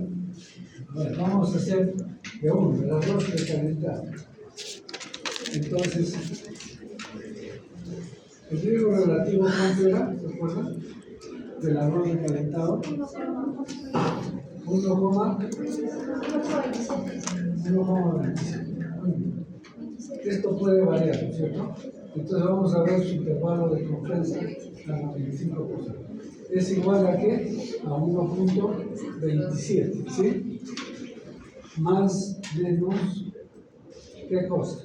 ver, vamos a hacer de 1, el arroz recalentado. Entonces, el riesgo relativo, ¿cuánto era? ¿Se acuerdan? Del arroz recalentado. 1,27. Esto puede variar, ¿no es cierto? Entonces vamos a ver su intervalo de confianza a 25%. es igual a qué? A 1.27, ¿sí? Más menos, ¿qué cosa?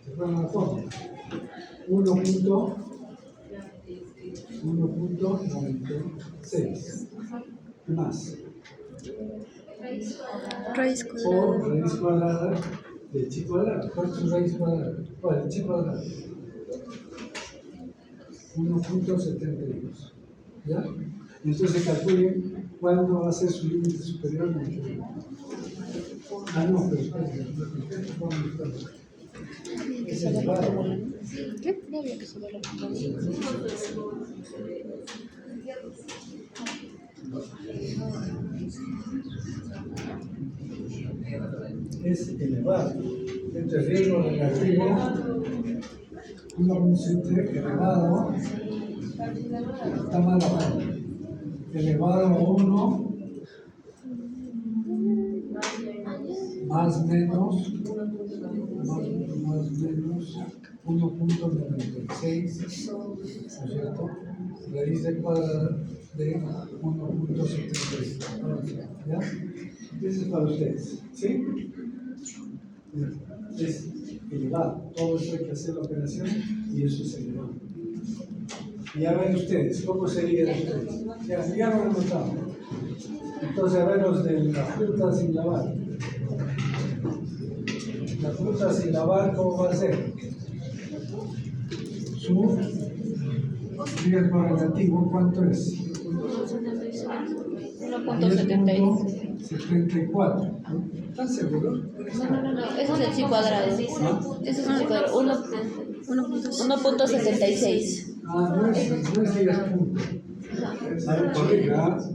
¿Se acuerdan la fórmula? 1.96. ¿Qué más? Raíz Por cuadrada. raíz cuadrada de chi cuadrado. ¿Cuánto es raíz cuadrada? ¿Cuál? De chi cuadrado. 1.72. ¿Ya? Entonces calculen cuándo va a ser su límite superior al inferior. Ah, no, pero espérate, es elevado. ¿Qué? No había que saberlo. Es elevado. Entonces, riesgo relativo, 1.7 elevado, está mal la forma. Elevado a 1 más menos 1.96, ¿no es cierto? Raíz de cuadrada de 1.73. ¿Ya? Eso es para ustedes, ¿sí? Es elevado. Todo esto hay que hacer la operación y eso es elevado. Y ya ven ustedes, ¿cómo sería de ustedes? Ya lo hemos notado. Entonces, a ver los de la fruta sin lavar. La fruta sin lavar, ¿cómo va a ser? Su riesgo relativo, ¿cuánto es? 1.76. 74. ¿Están seguros? No, eso es el chi cuadrado. Eso es el chi cuadrado. 1.76. No es 10 puntos.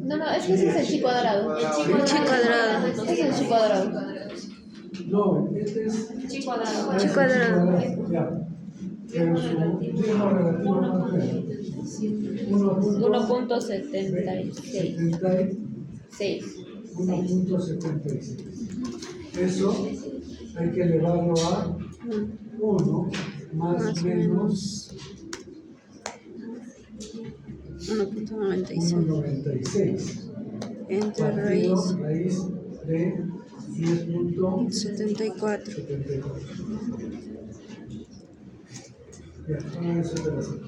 No, es que ese es el chi cuadrado. El chi cuadrado. Ese es el chi cuadrado. No, este es Chi cuadrado. Chi cuadrado. Ya. Pero su riesgo relativo ¿cuánto es? 1.76. 1.76. Eso hay que elevarlo a 1 más menos 1.96 1.96. entre Partido raíz raíz de 10.74. 74. Ya, hagan esa operación.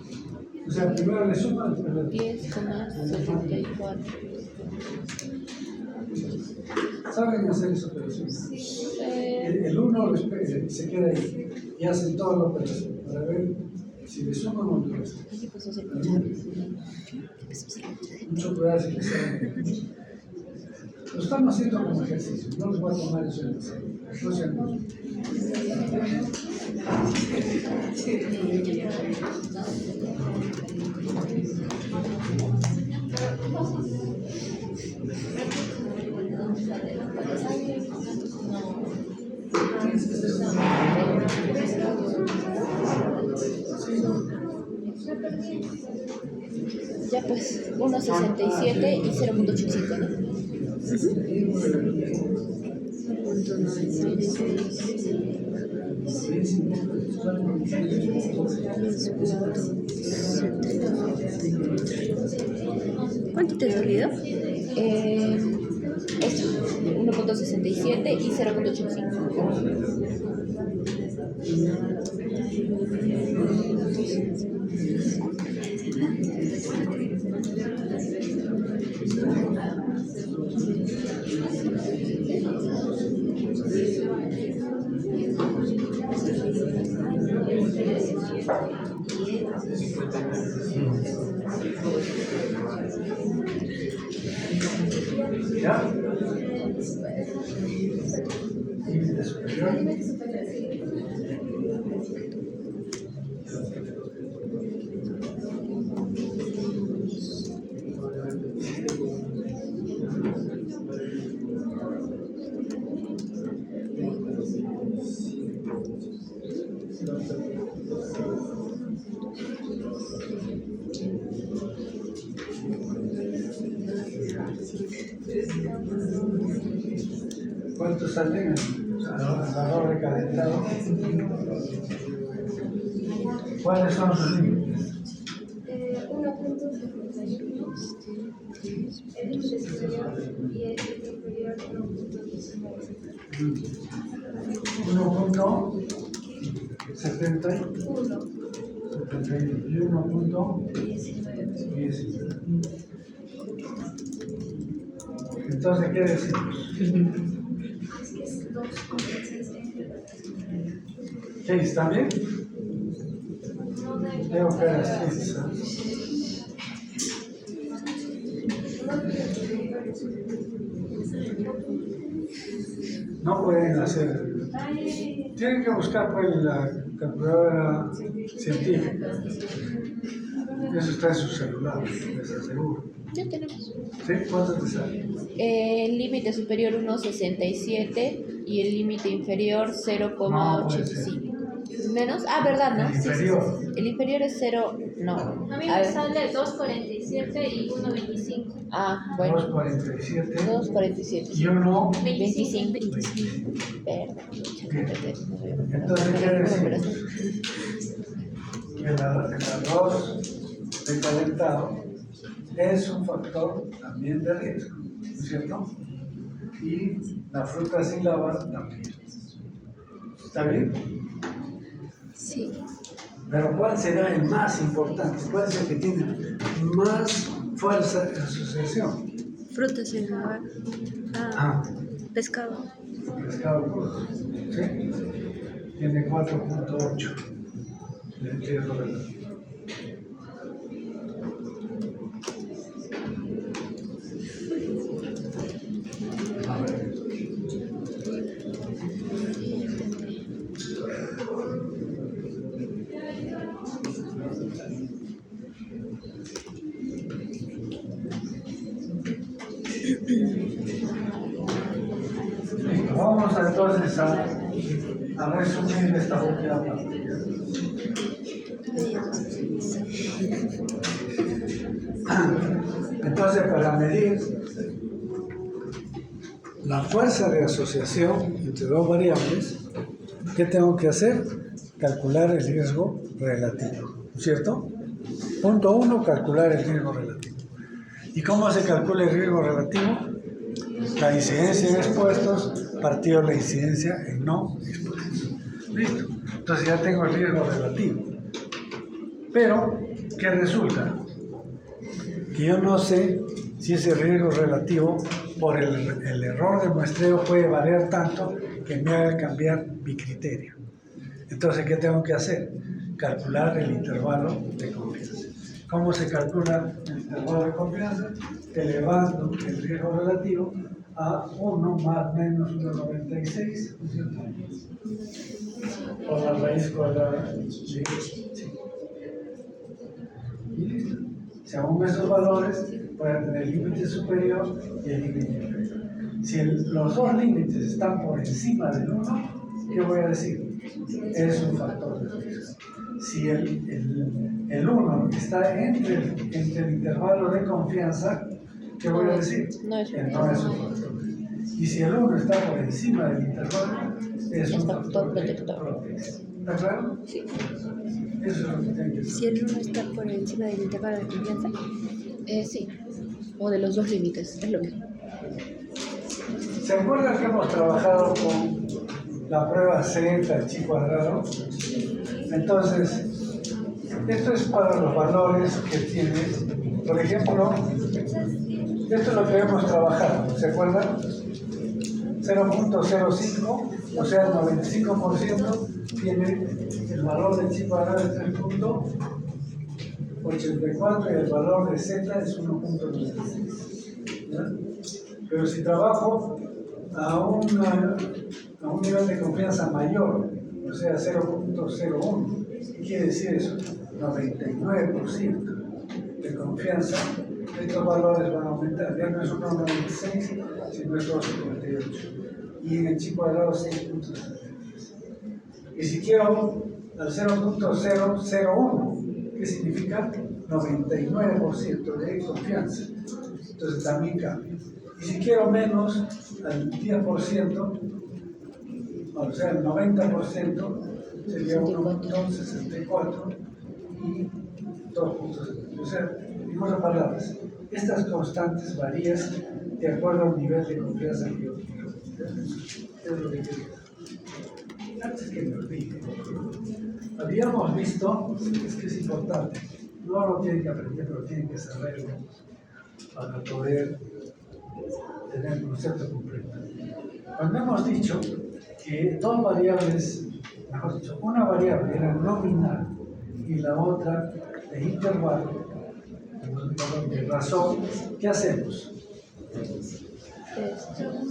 O sea, primero le suman, después le 10,74. ¿saben hacer esa operación? El 1 se queda ahí y hacen toda la operación para ver si le suman o le restan. Mucho cuidado si les saben. Lo estamos haciendo como ejercicio, no les voy a tomar eso en serio. No sean cosas. Ya pues, 1.67 y 0.85, ¿no? ¿Cuánto te ha dolido? Esto, 1.67 y 0.85. ¿Ya? Límite superior. ¿Cuántos salen al valor recalentado? ¿Cuáles son los límites? 1.76 y el inferior 1.19. 1.71 y 1.19. Entonces, ¿qué decimos? Es que es 2.6 entre las ¿Qué está bien? Veo que era así. No pueden hacer. Tienen que buscar pues la calculadora científica. Eso está en su celular, les aseguro. Ya tenemos. ¿Sí? ¿Cuánto te sale? El límite superior 1.67 y el límite inferior No, puede ser. 0.85. Menos, ¿verdad, no? El inferior. Sí. El inferior es 0, no. A mí A me ver. sale 2.47 y 1.25. Bueno. 2.47 2.47. y 1. 25. 25. Perdón. Entonces, ¿qué decimos? Que la 2 de calentado es un factor también de riesgo, ¿no es cierto? Y la fruta sin lavar también. ¿Está bien? Sí. Pero ¿cuál será el más importante? ¿Cuál es el que tiene más fuerza de asociación? Frutas sin lavar. Pescado. Pescado crudo. ¿Sí? Tiene 4.8 de riesgo relativo. A ver. Listo, vamos entonces a resumir esta última parte. Entonces, para medir la fuerza de asociación entre dos variables, ¿qué tengo que hacer? Calcular el riesgo relativo, ¿cierto? Punto 1, calcular el riesgo relativo. ¿Y cómo se calcula el riesgo relativo? La incidencia en expuestos partido la incidencia en no expuestos. Listo. Entonces ya tengo el riesgo relativo. Pero, ¿qué resulta? Que yo no sé si ese riesgo relativo por el error de muestreo puede variar tanto que me haga cambiar mi criterio. Entonces, ¿qué tengo que hacer? Calcular el intervalo de confianza. ¿Cómo se calcula el intervalo de confianza? Elevando el riesgo relativo a 1 más menos 1,96, ¿no es cierto? Por la raíz cuadrada de 5. Y listo. Según esos valores, voy a tener el límite superior y el límite inferior. Si los dos límites están por encima del 1, ¿qué voy a decir? Es un factor de riesgo. Si el 1 está entre el intervalo de confianza, ¿qué voy a decir? No es Que no es un factor. Y si el 1 está por encima del intervalo, es un factor protector. ¿Está claro? Sí. Eso es lo que tiene que ser. Si el 1 está por encima del intervalo de confianza. Sí. O de los dos límites, es lo mismo. ¿Se acuerdan que hemos trabajado con la prueba Z chi cuadrado? Entonces, esto es para los valores que tienes. Por ejemplo, esto es lo que hemos trabajado, ¿se acuerdan? 0.05, o sea, el 95% tiene el valor de chi cuadrado de 3.84 y el valor de Z es 1.96. Pero si trabajo a un nivel de confianza mayor, o sea, 0.01, ¿qué quiere decir eso? 99% de confianza, estos valores van a aumentar. Ya no es 1.96, sino es 2.58. Y en el chi cuadrado 6.73. Y si quiero al 0.001, ¿qué significa? 99% de confianza. Entonces también cambia. Y si quiero menos, al 10%, o sea, el 90%, sería 1.64 y 2.70. O sea, en otras palabras, estas constantes varían de acuerdo al nivel de confianza que yo tengo. Es lo que quería. Antes que me olvide, habíamos visto, es que es importante, no lo tienen que aprender, pero tienen que saberlo para poder tener el concepto completo. Cuando hemos dicho que dos variables, mejor dicho, una variable era nominal y la otra de intervalo, de razón, ¿qué hacemos?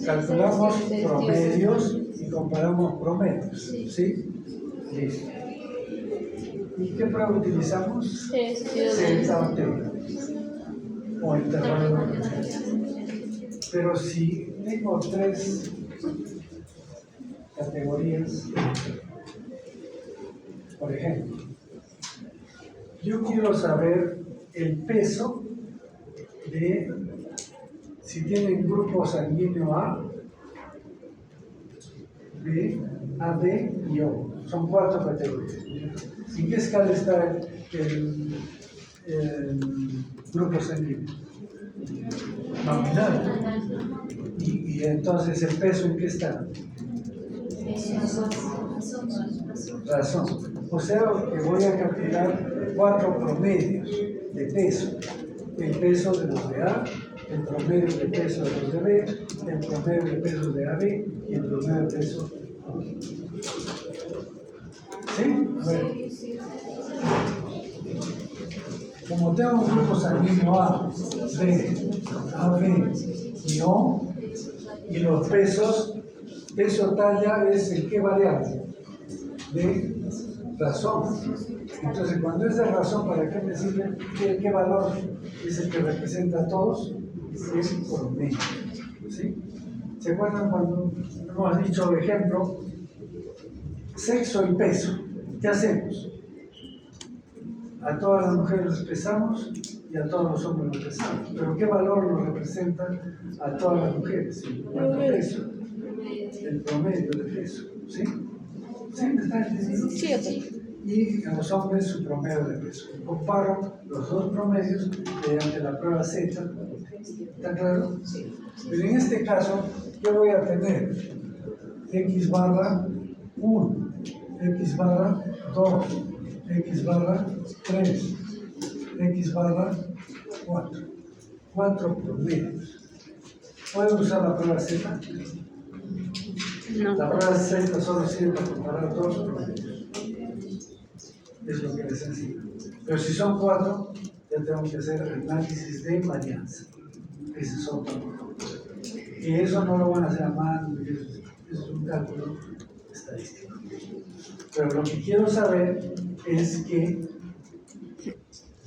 Calculamos promedios y comparamos promedios, ¿sí? Listo. ¿Y qué prueba utilizamos? Zeta o teta, o intervalo nominal. Pero si tengo tres categorías, por ejemplo, yo quiero saber el peso de, si tienen grupo sanguíneo A, B, AB y O. Son 4 categorías. ¿En qué escala está el grupo sanguíneo? Nominal. Y entonces el peso ¿en qué está? Razón. O sea que voy a calcular 4 promedios de peso. El peso de los de A, el promedio de peso de los de B, el promedio de peso de AB y el promedio de peso de O. ¿Sí? A ver. Como tengo un grupo sanguíneo A, B, AB y O, y los pesos, peso talla es el qué variable de razón. Entonces, cuando es de razón, ¿para qué me sirve? ¿Qué valor es el que representa a todos? Es el promedio. ¿Sí? ¿Se acuerdan cuando hemos dicho, por ejemplo, sexo y peso? ¿Qué hacemos? A todas las mujeres les pesamos y a todos los hombres los pesamos. ¿Pero qué valor nos representa a todas las mujeres? ¿Cuánto peso? El promedio de peso. ¿Sí? ¿Sí? ¿Me está entendiendo? Sí. Y a los hombres su promedio de peso. Comparo los dos promedios mediante la prueba Z. ¿Está claro? Sí. Pero en este caso, yo voy a tener X barra 1, X barra 2, X barra 3, X barra 4. 4 promedios. ¿Puedo usar la prueba Z? No. La prueba Z solo sirve para comparar 2 promedios. Es lo que les enseño. Pero si son 4, ya tengo que hacer análisis de varianza. Ese es otro. Y eso no lo van a hacer a mano, es un cálculo estadístico. Pero lo que quiero saber es que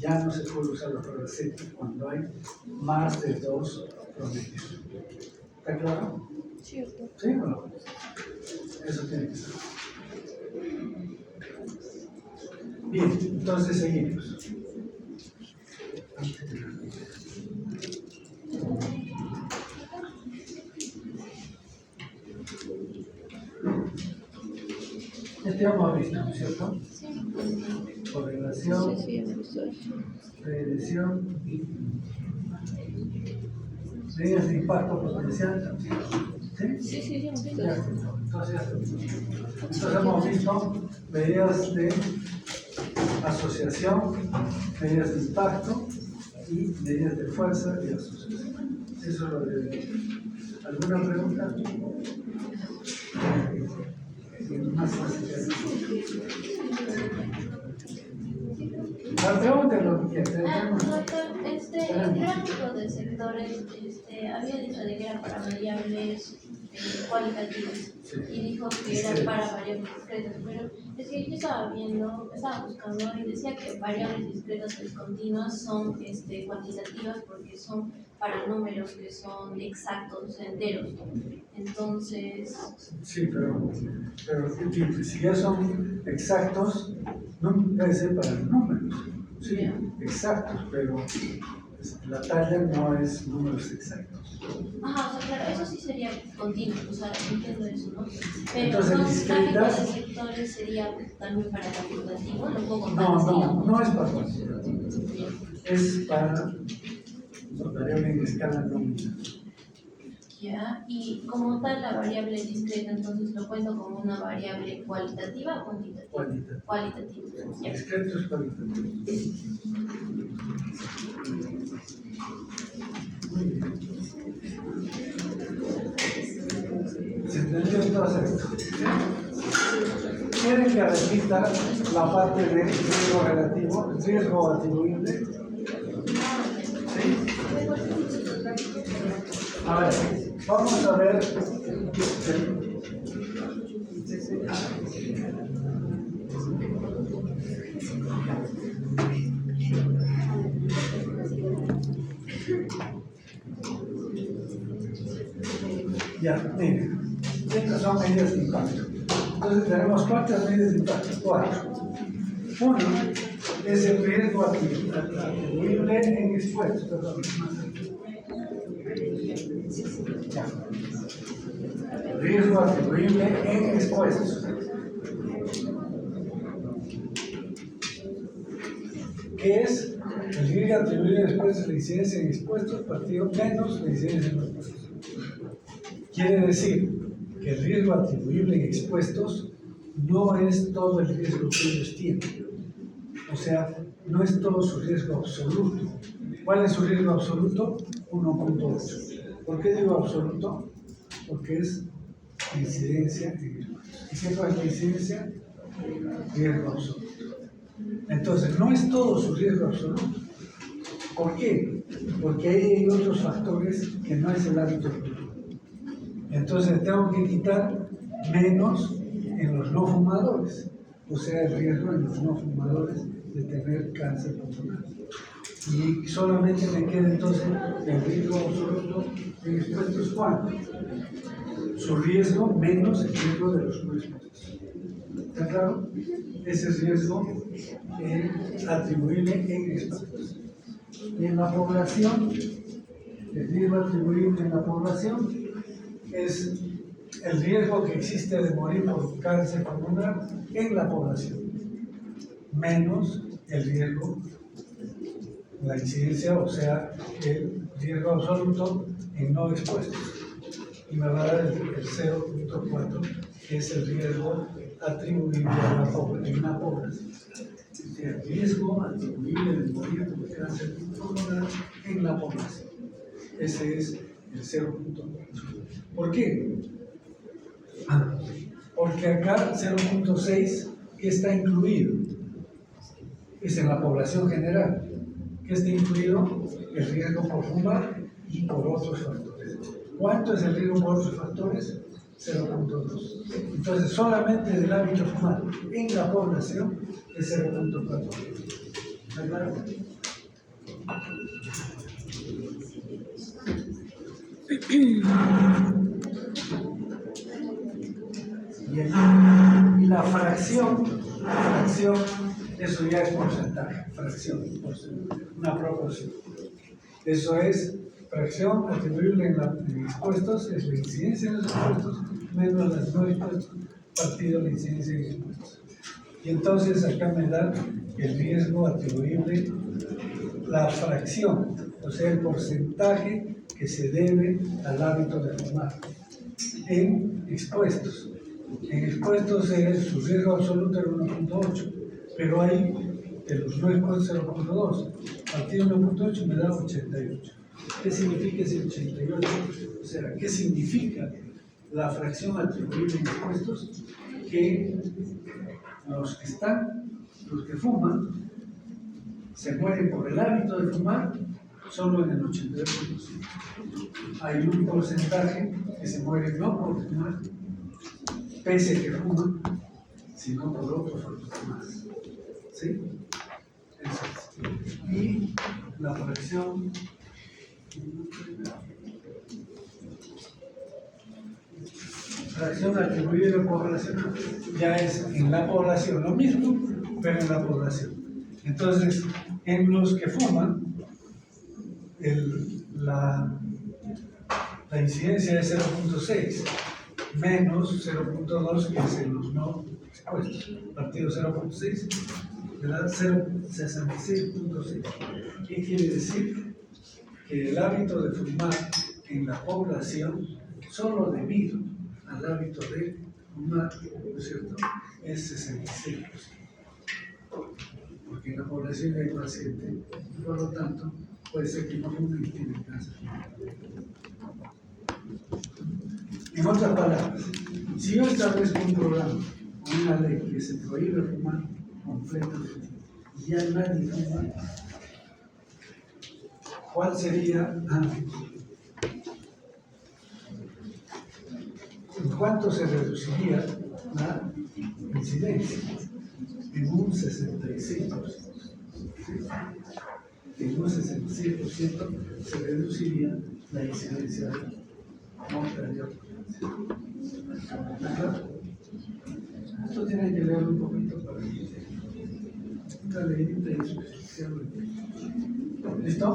ya no se puede usar la prueba Z cuando hay más de 2 promedios. ¿Está claro? Cierto. ¿Sí o no? Eso tiene que ser. Bien, entonces seguimos. Este hemos visto, ¿no es cierto? Correlación, predicción, medidas de impacto potencial. ¿Sí? Ya, entonces hemos visto medidas de asociación, medidas de impacto y medidas de fuerza y asociación. Eso es lo de... ¿Alguna pregunta? Más fácil. Pregúntenlo, Doctor, el gráfico de sectores había dicho de que era para variables cualitativas y dijo que era para variables discretas, pero es que yo estaba buscando y decía que variables discretas discontinuas son cuantitativas porque son para números que son exactos, enteros. Entonces... Sí, pero si ya son exactos, no puede ser para números. Sí, exactos, pero la talla no es números exactos. Ajá, o sea, claro, eso sí sería continuo, o sea, entiendo eso, ¿no? Pero entonces, entonces, discretas... de sectores sería también para cuantitativo, lo puedo contar. No es para cuantitativo. Es para variable en escala nominal. Ya, y como tal la variable discreta, entonces lo cuento como una variable cualitativa o cuantitativa. Cualitativa. Ya. Discreto es cualitativo. Muy bien. ¿Se entendió entonces esto? ¿Quieren que repita la parte de riesgo relativo, riesgo atribuible? ¿Sí? A ver, vamos a ver. Ya, miren, estas son medidas de impacto. Entonces tenemos cuántas medidas de impacto, 4. Uno es el riesgo atribuible en expuestos. Perdón, ya. Riesgo atribuible en expuestos. ¿Qué es? El riesgo atribuible en expuestos, la incidencia en expuestos, partido menos la incidencia en los expuestos. Quiere decir que el riesgo atribuible en expuestos no es todo el riesgo que ellos tienen. O sea, no es todo su riesgo absoluto. ¿Cuál es su riesgo absoluto? 1.8. ¿Por qué digo absoluto? Porque es incidencia en expuestos. ¿Y qué es la incidencia? Riesgo absoluto. Entonces, no es todo su riesgo absoluto. ¿Por qué? Porque ahí hay otros factores que no es el hábito productivo. Entonces tengo que quitar menos en los no fumadores, o sea, el riesgo en los no fumadores de tener cáncer pulmonar. Y solamente me queda entonces el riesgo absoluto en expuestos. ¿Cuánto? Su riesgo menos el riesgo de los no expuestos. ¿Está claro? Ese es riesgo atribuible en expuestos. Y en la población, el riesgo atribuible en la población es el riesgo que existe de morir por cáncer pulmonar en la población, menos el riesgo, la incidencia, o sea, el riesgo absoluto en no expuestos. Y me va a dar el 0.4, que es el riesgo atribuible a la población. El riesgo atribuible de morir por cáncer pulmonar en la población. Ese es el 0.4. ¿Por qué? Porque acá 0.6, ¿qué está incluido? Es en la población general. ¿Qué está incluido? El riesgo por fumar y por otros factores. ¿Cuánto es el riesgo por otros factores? 0.2. Entonces, solamente del hábito fumar en la población es 0.4. ¿Está claro? Y la fracción, eso ya es porcentaje, fracción, una proporción. Eso es fracción atribuible en expuestos, es la incidencia en los expuestos, menos las no expuestos, partido la incidencia en expuestos. Y entonces acá me da el riesgo atribuible, la fracción, o sea, el porcentaje que se debe al hábito de fumar en expuestos. En expuestos su riesgo absoluto era 1.8, pero hay de los no expuestos 0.2. Partido de 1.8 me da 88. ¿Qué significa ese 88? O sea, ¿qué significa la fracción atribuible en expuestos? Que los que fuman, se mueren por el hábito de fumar solo en el 88%. Hay un porcentaje que se muere no por fumar, pese a que fuman, sino por otros factores más. ¿Sí? Eso es. Y la fracción atribuida poblacional ya es en la población lo mismo, pero en la población. Entonces, en los que fuman, la incidencia es 0.6 menos 0.2, que es en los no expuestos. Partido 0.6 me da 0.66.6. ¿Qué quiere decir? Que el hábito de fumar en la población solo debido al hábito de fumar, ¿no es cierto?, es 66%. Porque en la población hay paciente, por lo tanto, puede ser que no fume y tiene cáncer. En otras palabras, si yo establezco un programa, una ley que se prohíbe fumar completamente, y ya nadie fuma, ¿cuál sería? ¿En cuánto se reduciría la incidencia? En un 66%. En un 66% se reduciría la incidencia de mortalidad. ¿Verdad? Esto tiene que leer un poquito para que esta leyita y su. ¿Listo?